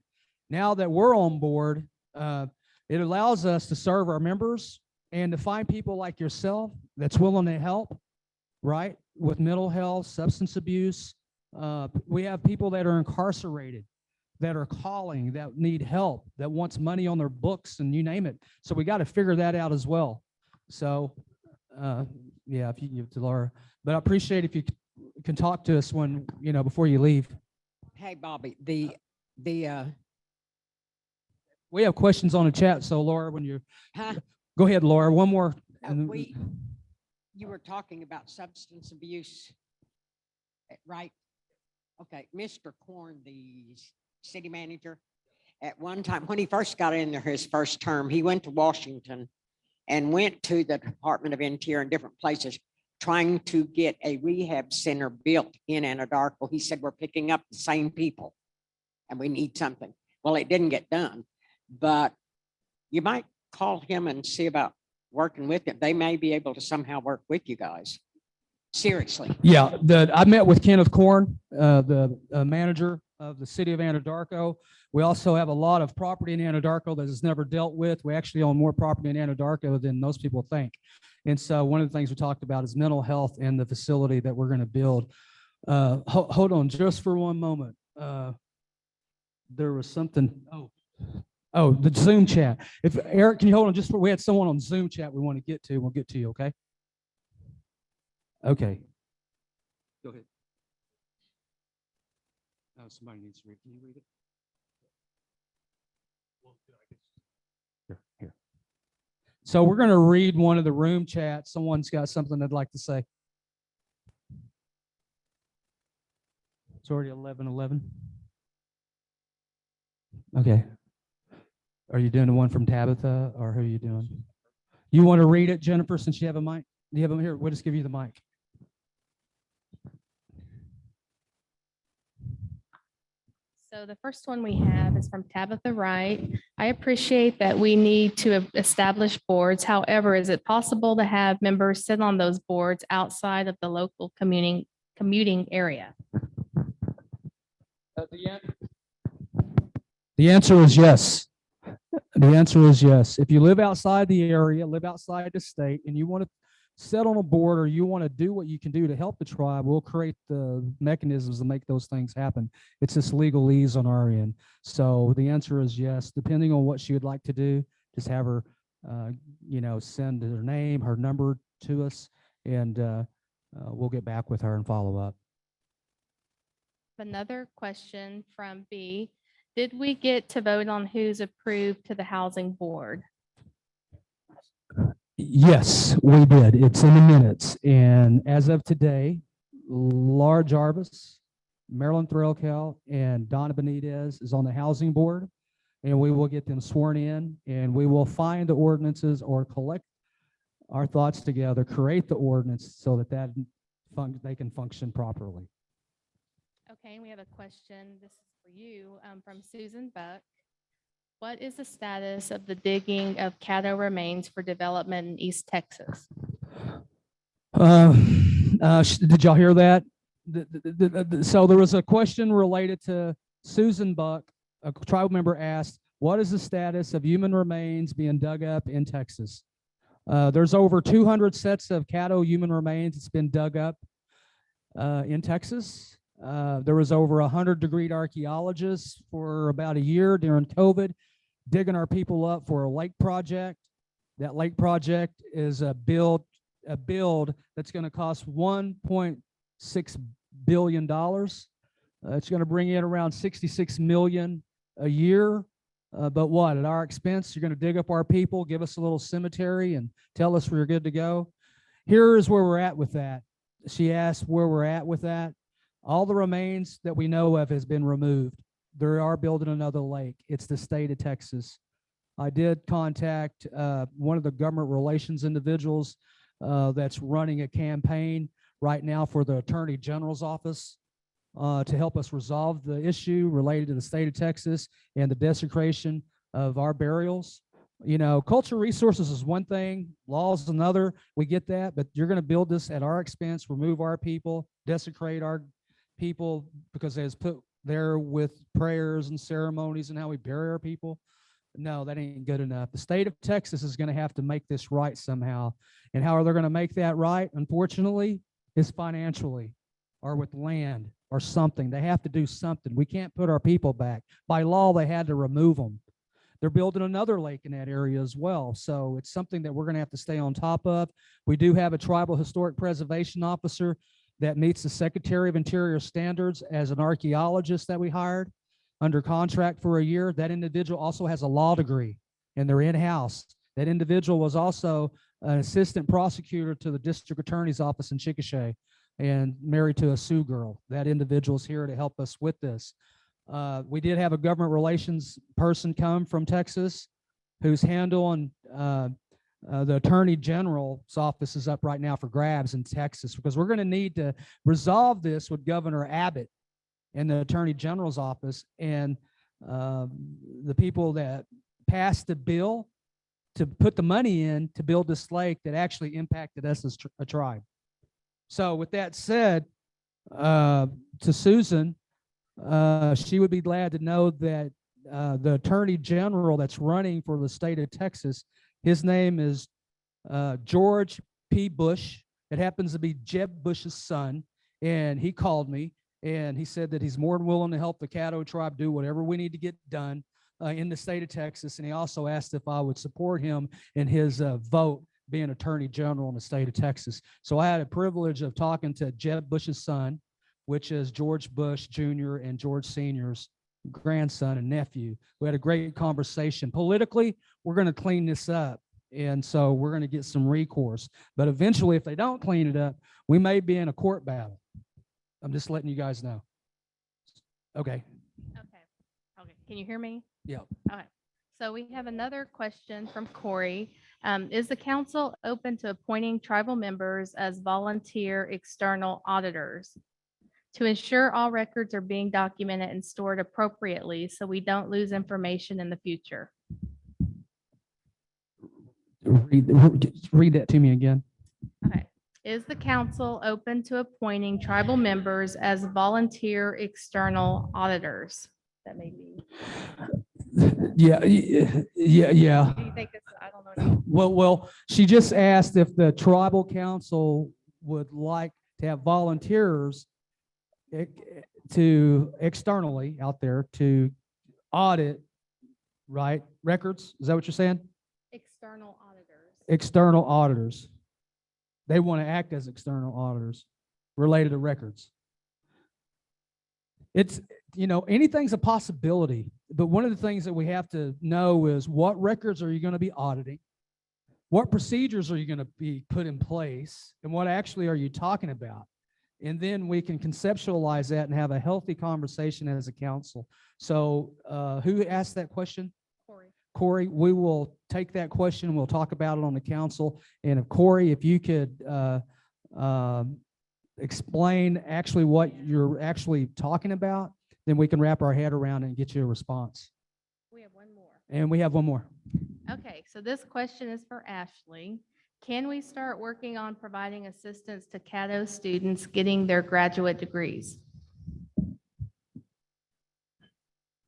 Now that we're on board, it allows us to serve our members and to find people like yourself that's willing to help, right? With mental health, substance abuse. We have people that are incarcerated that are calling, that need help, that wants money on their books and you name it. So we got to figure that out as well. So, yeah, if you give it to Laura, but I appreciate if you can talk to us when, before you leave. Hey, Bobby, We have questions on the chat. So Laura, when you huh? go ahead, Laura, one more. and- You were talking about substance abuse, right? Okay, Mr. Korn, the city manager, at one time, when he first got in there, his first term, he went to Washington and went to the Department of Interior and different places trying to get a rehab center built in Anadarko. He said, we're picking up the same people and we need something. Well, it didn't get done, but you might call him and see about working with it. They may be able to somehow work with you guys. Seriously. Yeah, I met with Kenneth Korn, the manager of the city of Anadarko. We also have a lot of property in Anadarko that is never dealt with. We actually own more property in Anadarko than most people think. And so one of the things we talked about is mental health and the facility that we're going to build. Hold on just for one moment. There was something. Oh, the Zoom chat. If Eric, can you hold on we had someone on Zoom chat we want to get to. We'll get to you, okay? Okay. Go ahead. Oh, somebody needs to read. Can you read it? Here. So we're going to read one of the room chats. Someone's got something they'd like to say. It's already 11:11. Okay. Are you doing the one from Tabitha, or who are you doing? You want to read it, Jennifer, since you have a mic? Do you have them here? We'll just give you the mic. So the first one we have is from Tabitha Wright. I appreciate that we need to establish boards. However, is it possible to have members sit on those boards outside of the local commuting area? The answer is yes. The answer is yes. If you live outside the area, live outside the state, and you want to sit on a board or you want to do what you can do to help the tribe, we'll create the mechanisms to make those things happen. It's just legalese on our end. So the answer is yes. Depending on what she would like to do, just have her, send her name, her number to us, and we'll get back with her and follow up. Another question from B. Did we get to vote on who's approved to the housing board? Yes, we did. It's in the minutes. And as of today, Laura Jarvis, Marilyn Threlkel, and Donna Benitez is on the housing board. And we will get them sworn in, and we will find the ordinances or collect our thoughts together, create the ordinance so that they can function properly. Okay, we have a question. This is for you from Susan Buck. What is the status of the digging of Caddo remains for development in East Texas? Did y'all hear that? So there was a question related to Susan Buck. A tribal member asked, what is the status of human remains being dug up in Texas? There's over 200 sets of Caddo human remains that's been dug up in Texas. There was over 100 degreed archaeologists for about a year during COVID, digging our people up for a lake project. That lake project is a build that's going to cost $1.6 billion. It's going to bring in around 66 million a year. But what, at our expense, you're going to dig up our people, give us a little cemetery, and tell us we're good to go. Here is where we're at with that. She asked where we're at with that. All the remains that we know of has been removed. They are building another lake. It's the state of Texas. I did contact one of the government relations individuals that's running a campaign right now for the Attorney General's office to help us resolve the issue related to the state of Texas and the desecration of our burials. Cultural resources is one thing, laws is another. We get that, but you're going to build this at our expense, remove our people, desecrate our people because it's put there with prayers and ceremonies and how we bury our people. No, that ain't good enough. The state of Texas is going to have to make this right somehow. And how are they going to make that right? Unfortunately, is financially or with land. or something. They have to do something. We can't put our people back. By law, they had to remove them. They're building another lake in that area as well. So it's something that we're going to have to stay on top of. We do have a tribal historic preservation officer that meets the Secretary of Interior standards as an archaeologist that we hired under contract for a year. That individual also has a law degree and they're in-house. That individual was also an assistant prosecutor to the district attorney's office in Chickasha and married to a Sioux girl. That individual is here to help us with this. We did have a government relations person come from Texas who's handling the Attorney General's office is up right now for grabs in Texas, because we're going to need to resolve this with Governor Abbott and the Attorney General's office and the people that passed the bill to put the money in to build this lake that actually impacted us as a tribe. So with that said, to Susan, she would be glad to know that the Attorney General that's running for the state of Texas, his name is George P. Bush. It happens to be Jeb Bush's son, and he called me and he said that he's more than willing to help the Caddo tribe do whatever we need to get done in the state of Texas. And he also asked if I would support him in his vote being Attorney General in the state of Texas. So I had a privilege of talking to Jeb Bush's son, which is George Bush Jr. and George Sr.'s grandson and nephew. We had a great conversation. Politically, we're going to clean this up. And so we're going to get some recourse. But eventually, if they don't clean it up, we may be in a court battle. I'm just letting you guys know. Okay. Okay. Can you hear me? Yeah. Okay. So we have another question from Corey. Is the council open to appointing tribal members as volunteer external auditors to ensure all records are being documented and stored appropriately so we don't lose information in the future? Read that to me again. Okay. Is the council open to appointing tribal members as volunteer external auditors? That may be. Yeah. Do you think this, I don't know. Well, she just asked if the tribal council would like to have volunteers to externally out there to audit, right? Records. Is that what you're saying? External auditors. External auditors. They want to act as external auditors related to records. It's, anything's a possibility, but one of the things that we have to know is what records are you going to be auditing? What procedures are you going to be put in place? And what actually are you talking about? And then we can conceptualize that and have a healthy conversation as a council. So who asked that question? Corey, we will take that question. We'll talk about it on the council. And if Corey, if you could explain actually what you're actually talking about, then we can wrap our head around it and get you a response. We have one more. And we have one more. Okay, so this question is for Ashley. Can we start working on providing assistance to Caddo students getting their graduate degrees?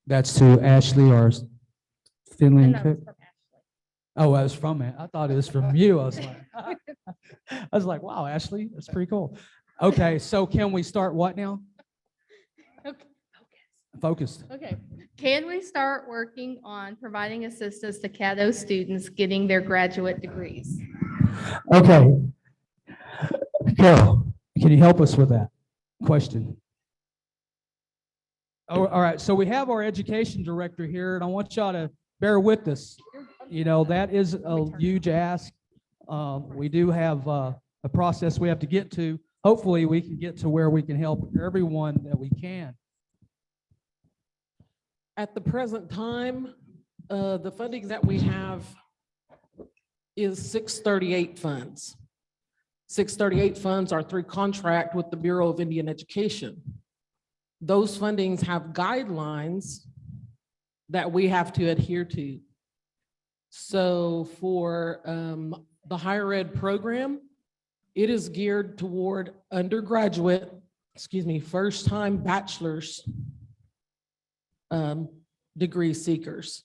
That's to Ashley or Finley and No, Cook. it's from Ashley. Oh, I was from it. I thought it was from you. I was like, wow, Ashley, that's pretty cool. Okay, so can we start what now? Okay. Focused. Okay. Can we start working on providing assistance to Caddo students getting their graduate degrees? Okay. Carol, can you help us with that question? Oh, all right. So we have our education director here, and I want y'all to bear with us. That is a huge ask. We do have a process we have to get to. Hopefully, we can get to where we can help everyone that we can. At the present time, the funding that we have is 638 funds. 638 funds are through contract with the Bureau of Indian Education. Those fundings have guidelines that we have to adhere to. So for the higher ed program, it is geared toward undergraduate, first-time bachelor's degree seekers.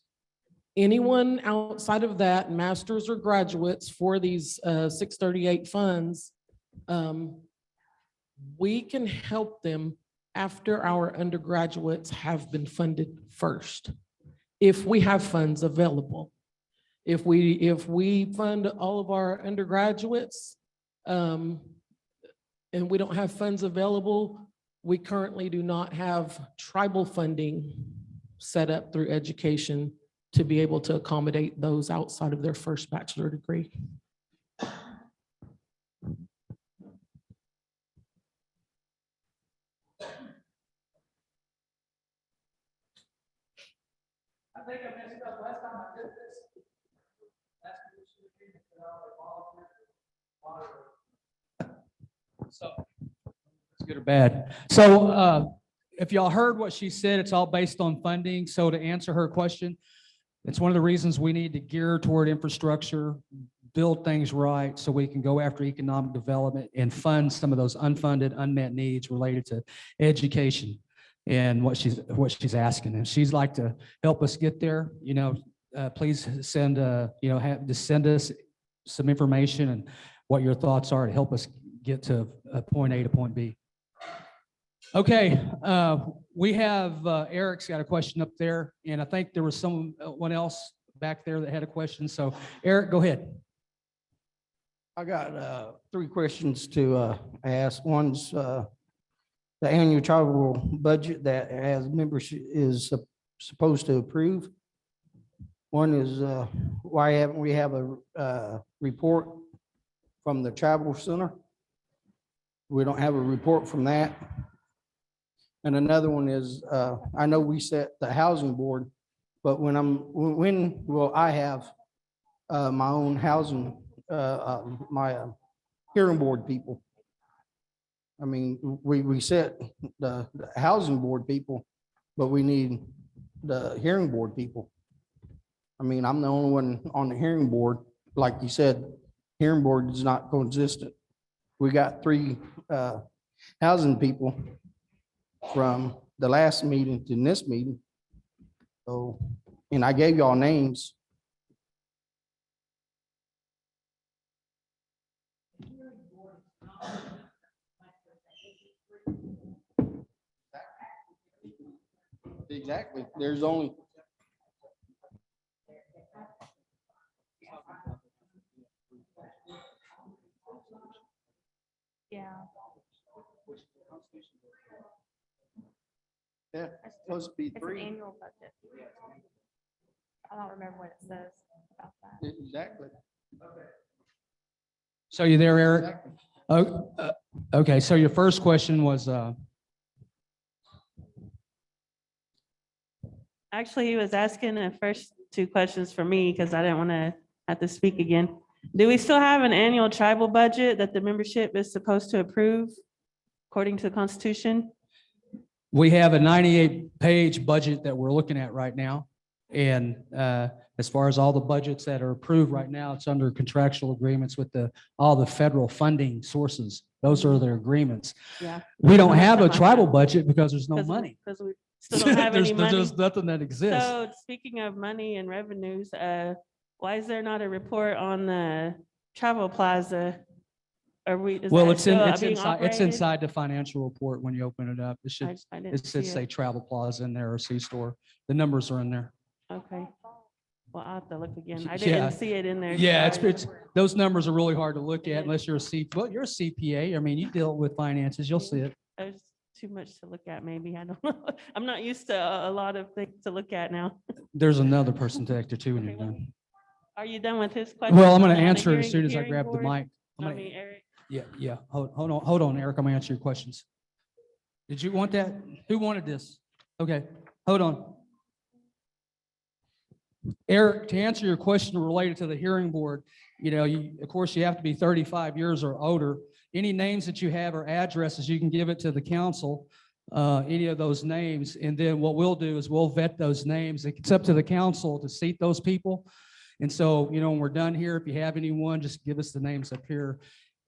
Anyone outside of that, masters or graduates for these 638 funds, we can help them after our undergraduates have been funded first. If we have funds available. If we fund all of our undergraduates, and we don't have funds available, we currently do not have tribal funding set up through education to be able to accommodate those outside of their first bachelor degree. I think I messed up last time I did this. So, it's good or bad. So, if y'all heard what she said, it's all based on funding. So to answer her question, it's one of the reasons we need to gear toward infrastructure, build things right so we can go after economic development and fund some of those unfunded, unmet needs related to education and what she's asking. And she's like to help us get there. Please send, just send us some information and what your thoughts are to help us get to point A to point B. Okay, we have Eric's got a question up there, and I think there was someone else back there that had a question. So Eric, go ahead. I got 3 questions to ask. One's the annual travel budget that as membership is supposed to approve. One is why haven't we have a report from the travel center? We don't have a report from that. And another one is, I know we set the housing board, but when will I have my own housing, my hearing board people? I mean, we set the housing board people, but we need the hearing board people. I mean, I'm the only one on the hearing board. Like you said, hearing board is not consistent. We got 3 housing people from the last meeting to this meeting. So, and I gave y'all names. Exactly. There's only. Yeah. Yeah, supposed to be It's an 3. annual budget. I don't remember what it says about that. Exactly. So you there, Eric? Oh, okay. So your first question was, Actually, he was asking the first 2 questions for me because I didn't want to have to speak again. Do we still have an annual tribal budget that the membership is supposed to approve according to the Constitution? we have a 98-page budget that we're looking at right now. And as far as all the budgets that are approved right now, it's under contractual agreements with all the federal funding sources. Those are their agreements. Yeah. We don't have a tribal budget because there's no money. Because we still don't have any money. There's nothing that exists. So speaking of money and revenues, why is there not a report on the travel plaza? Well, it's inside the financial report when you open it up. It should say travel plaza in there or C-store. The numbers are in there. Okay. Well, I'll have to look again. I Yeah. didn't see it in there. Yeah, sorry. those numbers are really hard to look at unless you're you're a CPA. I mean, you deal with finances, you'll see it. There's too much to look at, maybe. I don't know. I'm not used to a lot of things to look at now. There's another person to enter too when you're done. Are you done with his question? Well, I'm going on to the answer it as hearing- soon as I hearing grab the board? mic. I mean, Eric. Yeah. Hold on, Eric. I'm going to answer your questions. Did you want that? Who wanted this? Okay, hold on. Eric, to answer your question related to the hearing board, of course, you have to be 35 years or older. Any names that you have or addresses, you can give it to the council, any of those names. And then what we'll do is we'll vet those names. It's up to the council to seat those people. And so, when we're done here, if you have anyone, just give us the names up here.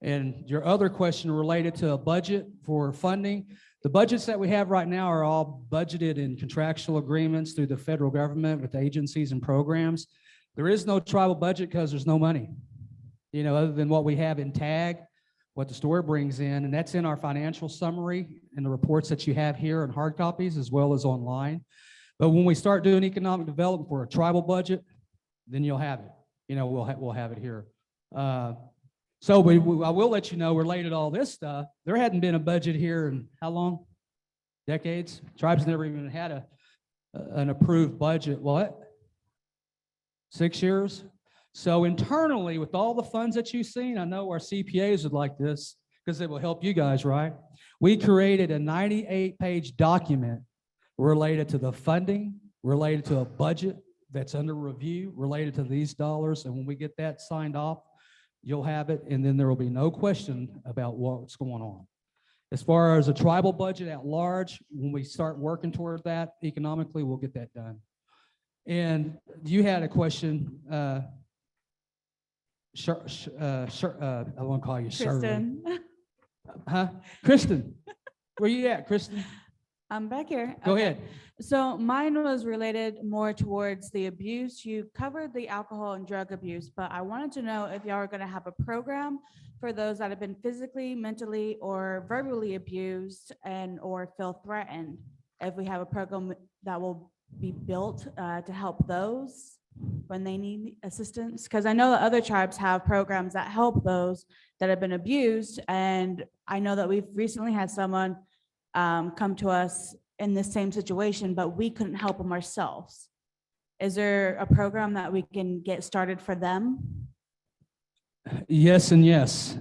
And your other question related to a budget for funding, the budgets that we have right now are all budgeted in contractual agreements through the federal government with agencies and programs. There is no tribal budget because there's no money, other than what we have in TAG, what the store brings in, and that's in our financial summary and the reports that you have here in hard copies as well as online. But when we start doing economic development for a tribal budget, then you'll have it. You know, we'll have it here. So I will let you know, related to all this stuff, there hadn't been a budget here in how long? Decades? Tribes never even had an approved budget. What? 6 years? So internally, with all the funds that you've seen, I know our CPAs would like this because it will help you guys, right? We created a 98-page document related to the funding, related to a budget that's under review, related to these dollars. And when we get that signed off, you'll have it, and then there will be no question about what's going on. As far as a tribal budget at large, when we start working toward that economically, we'll get that done. And you had a question, I won't call you Shirley. Kristen. Huh? Kristen, where you at, Kristen? I'm back here. Go Okay. ahead. So mine was related more towards the abuse. You covered the alcohol and drug abuse, but I wanted to know if y'all are going to have a program for those that have been physically, mentally, or verbally abused and or feel threatened. If we have a program that will be built to help those when they need assistance, because I know that other tribes have programs that help those that have been abused, and I know that we've recently had someone come to us in the same situation, but we couldn't help them ourselves. Is there a program that we can get started for them? Yes and yes.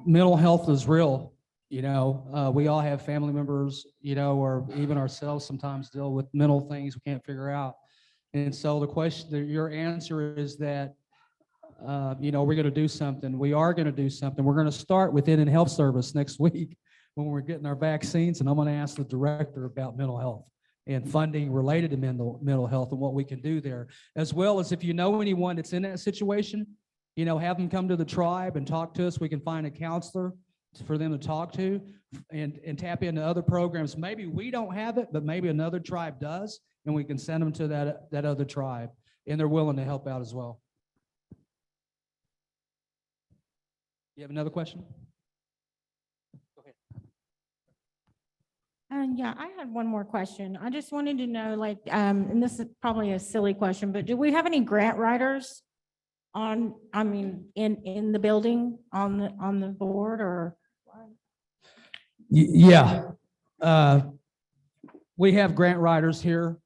Mental health is real. You know, we all have family members, you know, or even ourselves sometimes deal with mental things we can't figure out. And so the question, your answer is that, you know, we're going to do something. We are going to do something. We're going to start with in health service next week when we're getting our vaccines. And I'm going to ask the director about mental health and funding related to mental health and what we can do there, as well as if you know anyone that's in that situation, you know, have them come to the tribe and talk to us. We can find a counselor for them to talk to and tap into other programs. Maybe we don't have it, but maybe another tribe does, and we can send them to that other tribe, and they're willing to help out as well. You have another question? Yeah, I had one more question. I just wanted to know, like, and this is probably a silly question, but do we have any grant writers in the building on the board or? Yeah. We have grant writers here.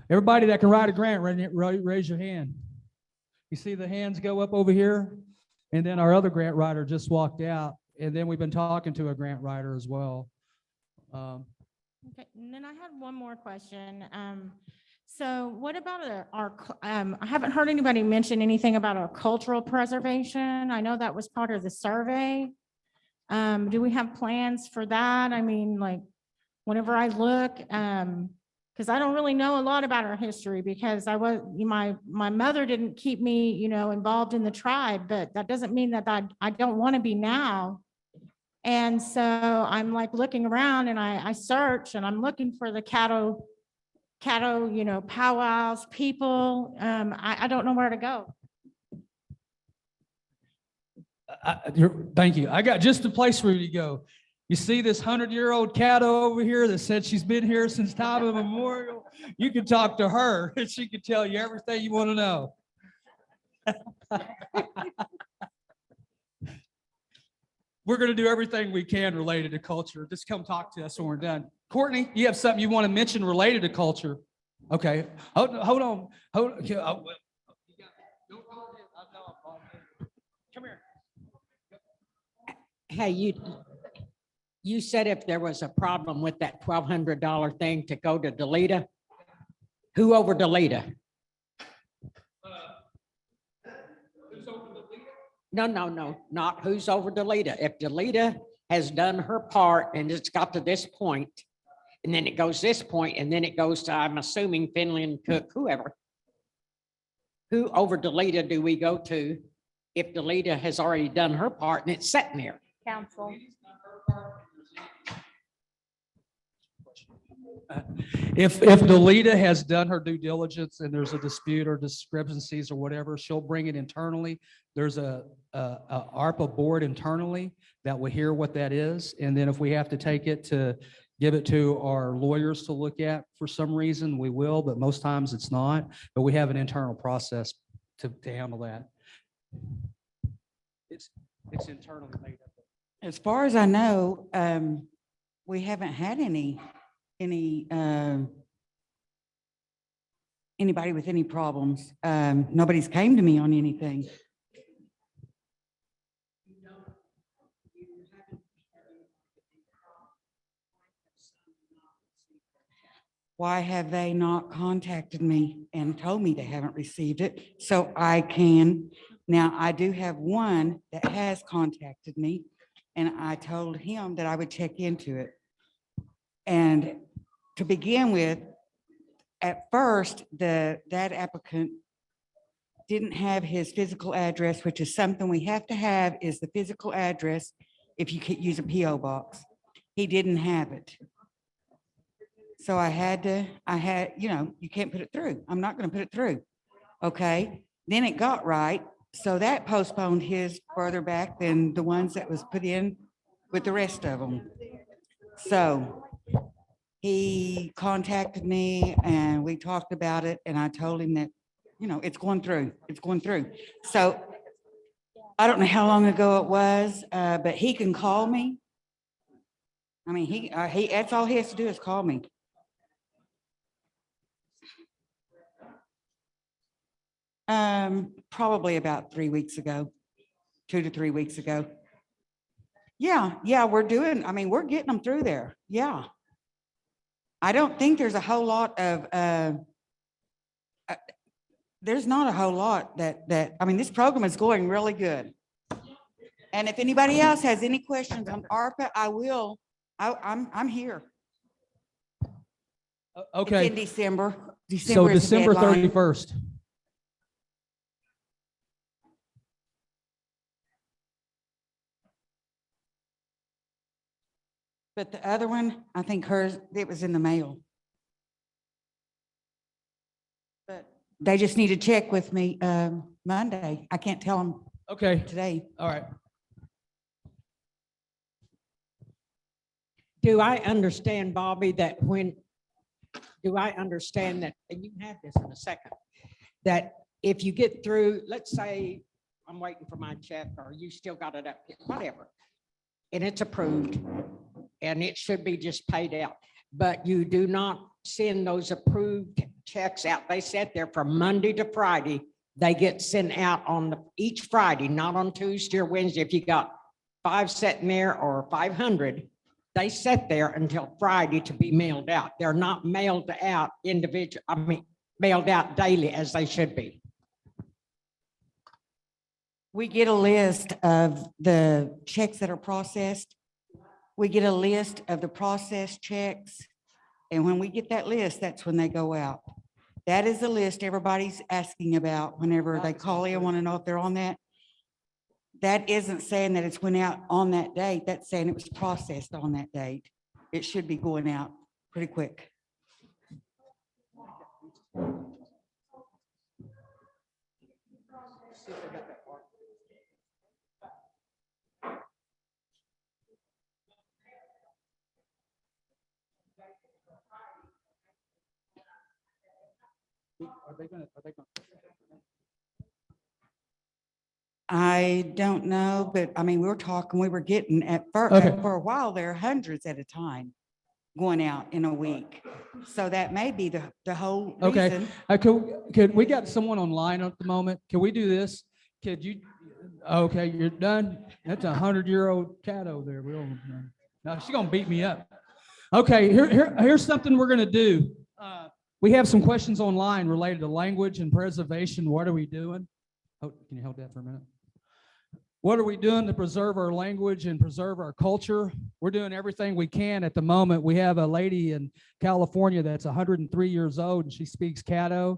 Everybody that can write a grant, raise your hand. You see the hands go up over here? And then our other grant writer just walked out. And then we've been talking to a grant writer as well. Okay, and then I had one more question. So what about I haven't heard anybody mention anything about our cultural preservation. I know that was part of the survey. Do we have plans for that? I mean, like, whenever I look, because I don't really know a lot about our history because my mother didn't keep me, you know, involved in the tribe, but that doesn't mean that I don't want to be now. And so I'm like looking around and I search and I'm looking for the Caddo, you know, powwows, people. I don't know where to go. Thank you. I got just a place for you to go. You see this 100-year-old Caddo over here that said she's been here since time immemorial? You can talk to her and she can tell you everything you want to know. We're going to do everything we can related to culture. Just come talk to us when we're done. Courtney, you have something you want to mention related to culture? Okay. Hold on. Okay. Come here. Hey, you said if there was a problem with that $1,200 thing to go to Delita, who over Delita? No, not who's over Delita. If Delita has done her part and it's got to this point, and then it goes this point, and then it goes to, I'm assuming, Finley and Cook, whoever. Who over Delita do we go to if Delita has already done her part and it's sitting there? Council. If Delita has done her due diligence and there's a dispute or discrepancies or whatever, she'll bring it internally. There's a ARPA board internally that will hear what that is. And then if we have to take it to give it to our lawyers to look at for some reason, we will, but most times it's not. But we have an internal process to handle that. It's internally made up. As far as I know, we haven't had anybody with any problems. Nobody's came to me on anything. Why have they not contacted me and told me they haven't received it? So I can. Now, I do have one that has contacted me, and I told him that I would check into it. And to begin with, at first, that applicant didn't have his physical address, which is something we have to have, is the physical address if you could use a PO box. He didn't have it. So I had, you can't put it through. I'm not going to put it through. Okay. Then it got right. So that postponed his further back than the ones that was put in with the rest of them. So he contacted me and we talked about it, and I told him that, it's going through. It's going through. So I don't know how long ago it was, but he can call me. I mean, that's all he has to do is call me. Probably about 3 weeks ago, 2 to 3 weeks ago. Yeah, we're getting them through there. Yeah. I don't think there's a whole lot of, there's not a whole lot this program is going really good. And if anybody else has any questions on ARPA, I'm here. Okay. It's in December. So is the December deadline. 31st. But the other one, I think it was in the mail. But they just need to check with me Monday. I can't tell them Okay. today. All right. Do I understand, Bobby, that and you have this in a second, that if you get through, let's say I'm waiting for my check or you still got it up, whatever, and it's approved and it should be just paid out, but you do not send those approved checks out. They sit there from Monday to Friday. They get sent out on each Friday, not on Tuesday or Wednesday. If you got 5 sitting there or 500, they sit there until Friday to be mailed out. They're not mailed out mailed out daily as they should be. We get a list of the checks that are processed. We get a list of the processed checks. And when we get that list, that's when they go out. That is the list everybody's asking about whenever they call in, want to know if they're on that. That isn't saying that it's went out on that date. That's saying it was processed on that date. It should be going out pretty quick. I don't know, but we were getting for a while there, hundreds at a time going out in a week. So that may be the whole reason. Could we got someone online at the moment? Can we do this? Could you, okay, you're done. That's a 100-year-old Caddo there. No, she's gonna beat me up. Okay, here's something we're gonna do. We have some questions online related to language and preservation. What are we doing? Oh, can you hold that for a minute? What are we doing to preserve our language and preserve our culture? We're doing everything we can at the moment. We have a lady in California that's 103 years old and she speaks Caddo.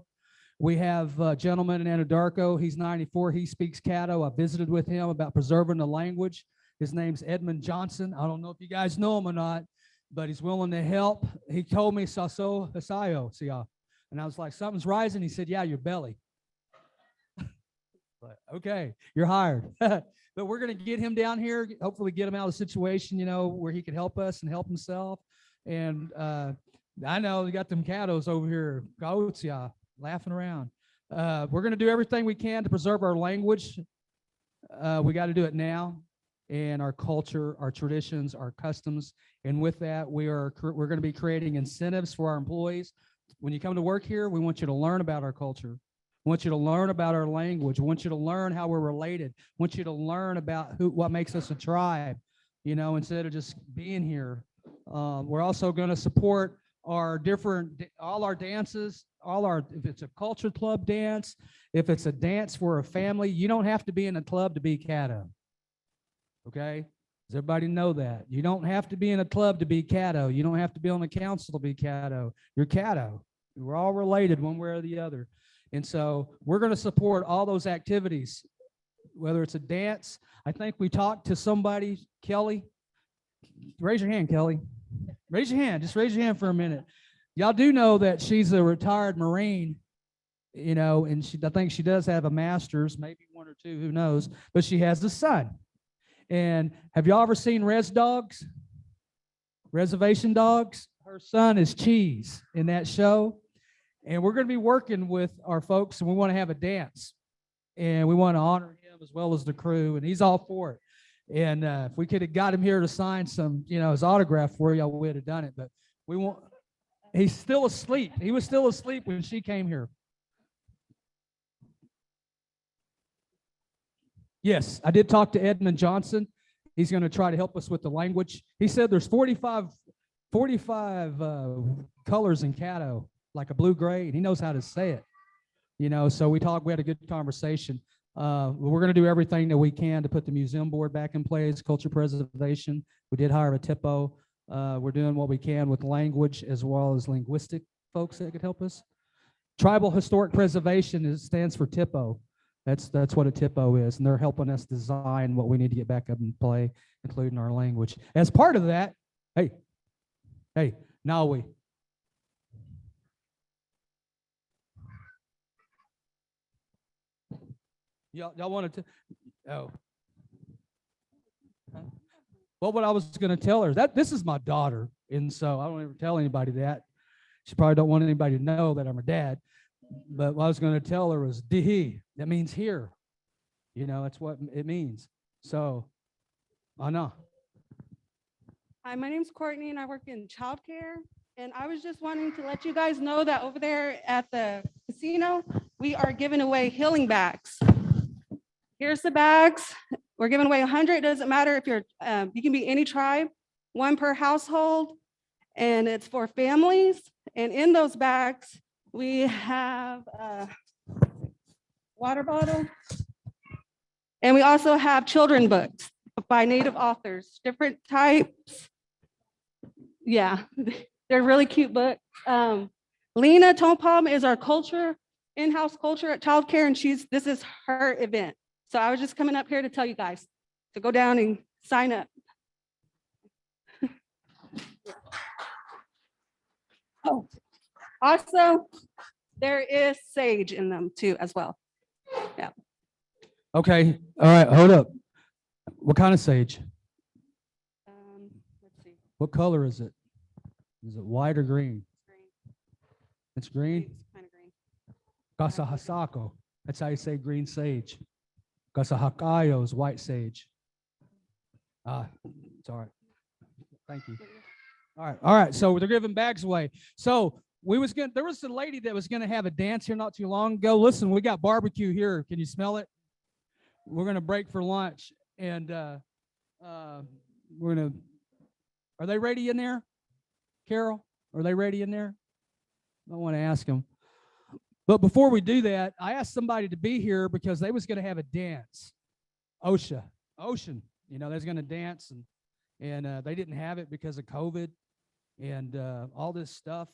We have a gentleman in Anadarko. He's 94. He speaks Caddo. I visited with him about preserving the language. His name's Edmund Johnson. I don't know if you guys know him or not. but he's willing to help. He told me, Saso Hasayo, see ya. And I was like, something's rising. He said, yeah, your belly. But okay, you're hired. But we're going to get him down here, hopefully get him out of the situation, you know, where he could help us and help himself. And I know we got them caddos over here, goats, yeah, laughing around. We're going to do everything we can to preserve our language. We got to do it now, and our culture, our traditions, our customs. And with that, we're going to be creating incentives for our employees. When you come to work here, we want you to learn about our culture. We want you to learn about our language. We want you to learn how we're related. We want you to learn about what makes us a tribe, you know, instead of just being here. We're also going to support our all our dances, if it's a culture club dance, if it's a dance for a family, you don't have to be in a club to be Caddo. Okay? Does everybody know that? You don't have to be in a club to be Caddo. You don't have to be on the council to be Caddo. You're Caddo. We're all related one way or the other. And so we're going to support all those activities, whether it's a dance. I think we talked to somebody, Kelly. Raise your hand, Kelly. Raise your hand. Just raise your hand for a minute. Y'all do know that she's a retired Marine, you know, and I think she does have a master's, maybe one or two, who knows, but she has a son. And have y'all ever seen Res Dogs? Reservation Dogs? Her son is Cheese in that show. And we're going to be working with our folks, and we want to have a dance. And we want to honor him as well as the crew, and he's all for it. And if we could have got him here to sign some, you know, his autograph for you, I would have done it. But we won't. He's still asleep. He was still asleep when she came here. Yes, I did talk to Edmund Johnson. He's going to try to help us with the language. He said there's 45 colors in Caddo, like a blue-gray, and he knows how to say it. You know, so we had a good conversation. We're going to do everything that we can to put the museum board back in place, culture preservation. We did hire a TIPO. We're doing what we can with language as well as linguistic folks that could help us. Tribal Historic Preservation stands for TIPO. That's what a TIPO is, and they're helping us design what we need to get back up and play, including our language. As part of that, hey, Nawi. Y'all wanted to, oh. Well, what I was going to tell her, this is my daughter, and so I don't ever tell anybody that. She probably don't want anybody to know that I'm her dad. But what I was going to tell her was dihi. That means here. You know, that's what it means. So, Anna. Hi, my name's Courtney, and I work in childcare. And I was just wanting to let you guys know that over there at the casino, we are giving away healing bags. Here's the bags. We're giving away 100. It doesn't matter if you're, you can be any tribe, one per household, and it's for families. And in those bags, we have a water bottle, and we also have children books by Native authors, different types. Yeah, they're really cute books. Lena Tompom is our culture, in-house culture at childcare, and this is her event. So I was just coming up here to tell you guys to go down and sign up. Oh, also, there is sage in them too, as well. Yeah. Okay. All right. Hold up. What kind of sage? Let's see. What color is it? Is it white or green? It's green. It's kind of green. Kasahasako. That's how you say green sage. Kasahakayo is white sage. It's all right. Thank you. All right. So they're giving bags away. So there was a lady that was going to have a dance here not too long ago. Listen, we got barbecue here. Can you smell it? We're going to break for lunch, and are they ready in there? Carol, are they ready in there? I want to ask them. But before we do that, I asked somebody to be here because they was going to have a dance. Ocean, you know, they was going to dance, and they didn't have it because of COVID and all this stuff.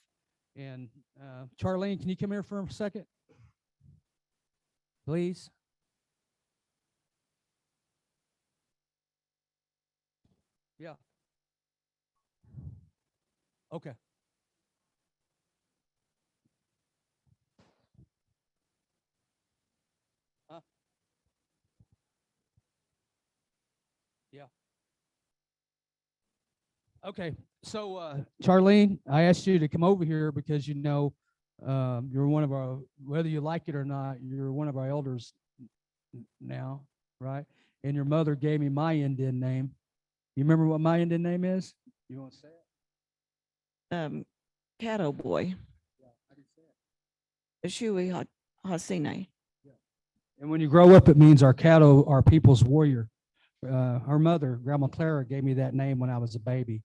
And Charlene, can you come here for a second, please? Yeah. Okay. Huh? Yeah. Okay. So, Charlene, I asked you to come over here because you're one of our, whether you like it or not, you're one of our elders now, right? And your mother gave me my Indian name. You remember what my Indian name is? You want to say it? Caddo boy. Yeah, how do you say it? Shui Hasine. And when you grow up, it means our Caddo, our people's warrior. Her mother, Grandma Clara, gave me that name when I was a baby.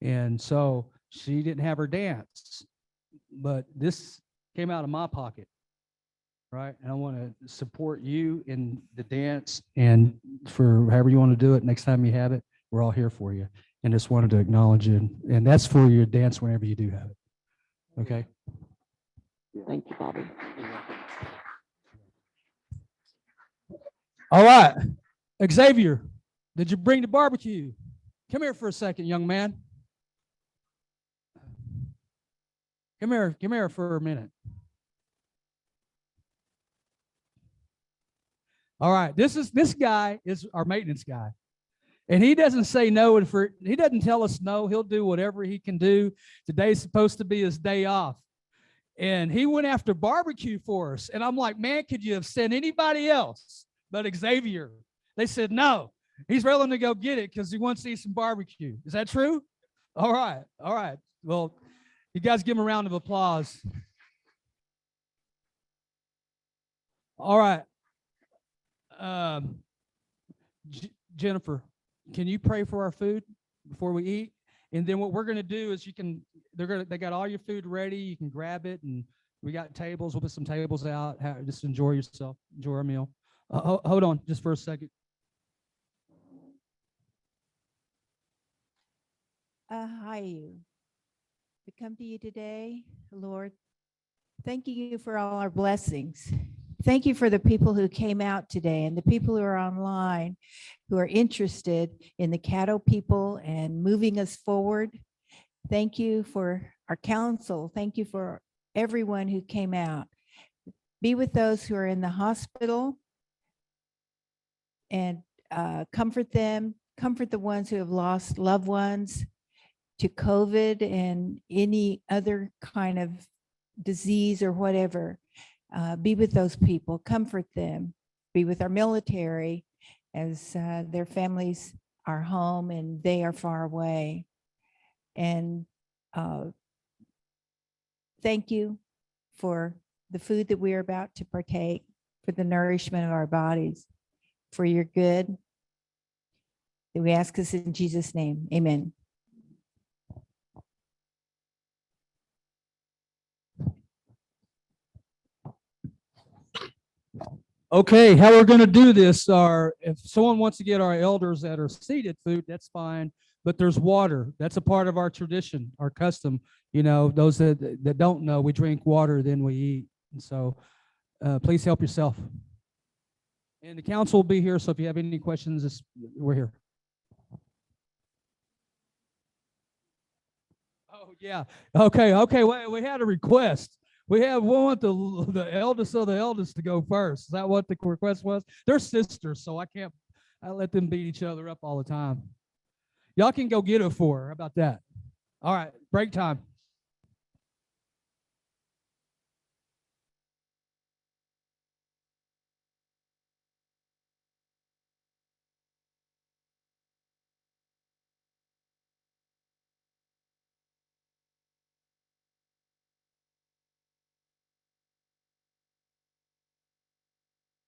And so she didn't have her dance, but this came out of my pocket, right? And I want to support you in the dance, and for however you want to do it, next time you have it, we're all here for you. And just wanted to acknowledge you. And that's for your dance whenever you do have it. Okay? Thank you, Bobby. All right. Xavier, did you bring the barbecue? Come here for a second, young man. Come here for a minute. All right, this guy is our maintenance guy. And he doesn't say no, and he doesn't tell us no. He'll do whatever he can do. Today's supposed to be his day off. And he went after barbecue for us. And I'm like, man, could you have sent anybody else but Xavier? They said no. He's willing to go get it because he wants to eat some barbecue. Is that true? All right. All right. Well, you guys give him a round of applause. All right. Jennifer, can you pray for our food before we eat? And then what we're going to do is they got all your food ready. You can grab it, and we got tables. We'll put some tables out. Just enjoy yourself. Enjoy our meal. Hold on just for a second. Hi, you. We come to you today, Lord, thanking you for all our blessings. Thank you for the people who came out today and the people who are online who are interested in the Caddo people and moving us forward. Thank you for our council. Thank you for everyone who came out. Be with those who are in the hospital and comfort them, comfort the ones who have lost loved ones to COVID and any other kind of disease or whatever. Be with those people, comfort them, be with our military as their families are home and they are far away. And thank you for the food that we are about to partake, for the nourishment of our bodies, for your good. And we ask this in Jesus' name, amen. Okay, how we're going to do this are, if someone wants to get our elders that are seated food, that's fine. But there's water. That's a part of our tradition, our custom. You know, those that don't know, we drink water, then we eat. And so please help yourself. And the council will be here, so if you have any questions, we're here. Oh, yeah. Okay, wait, we had a request. We want the eldest of the eldest to go first. Is that what the request was? They're sisters, so I let them beat each other up all the time. Y'all can go get it for her. How about that? All right, break time.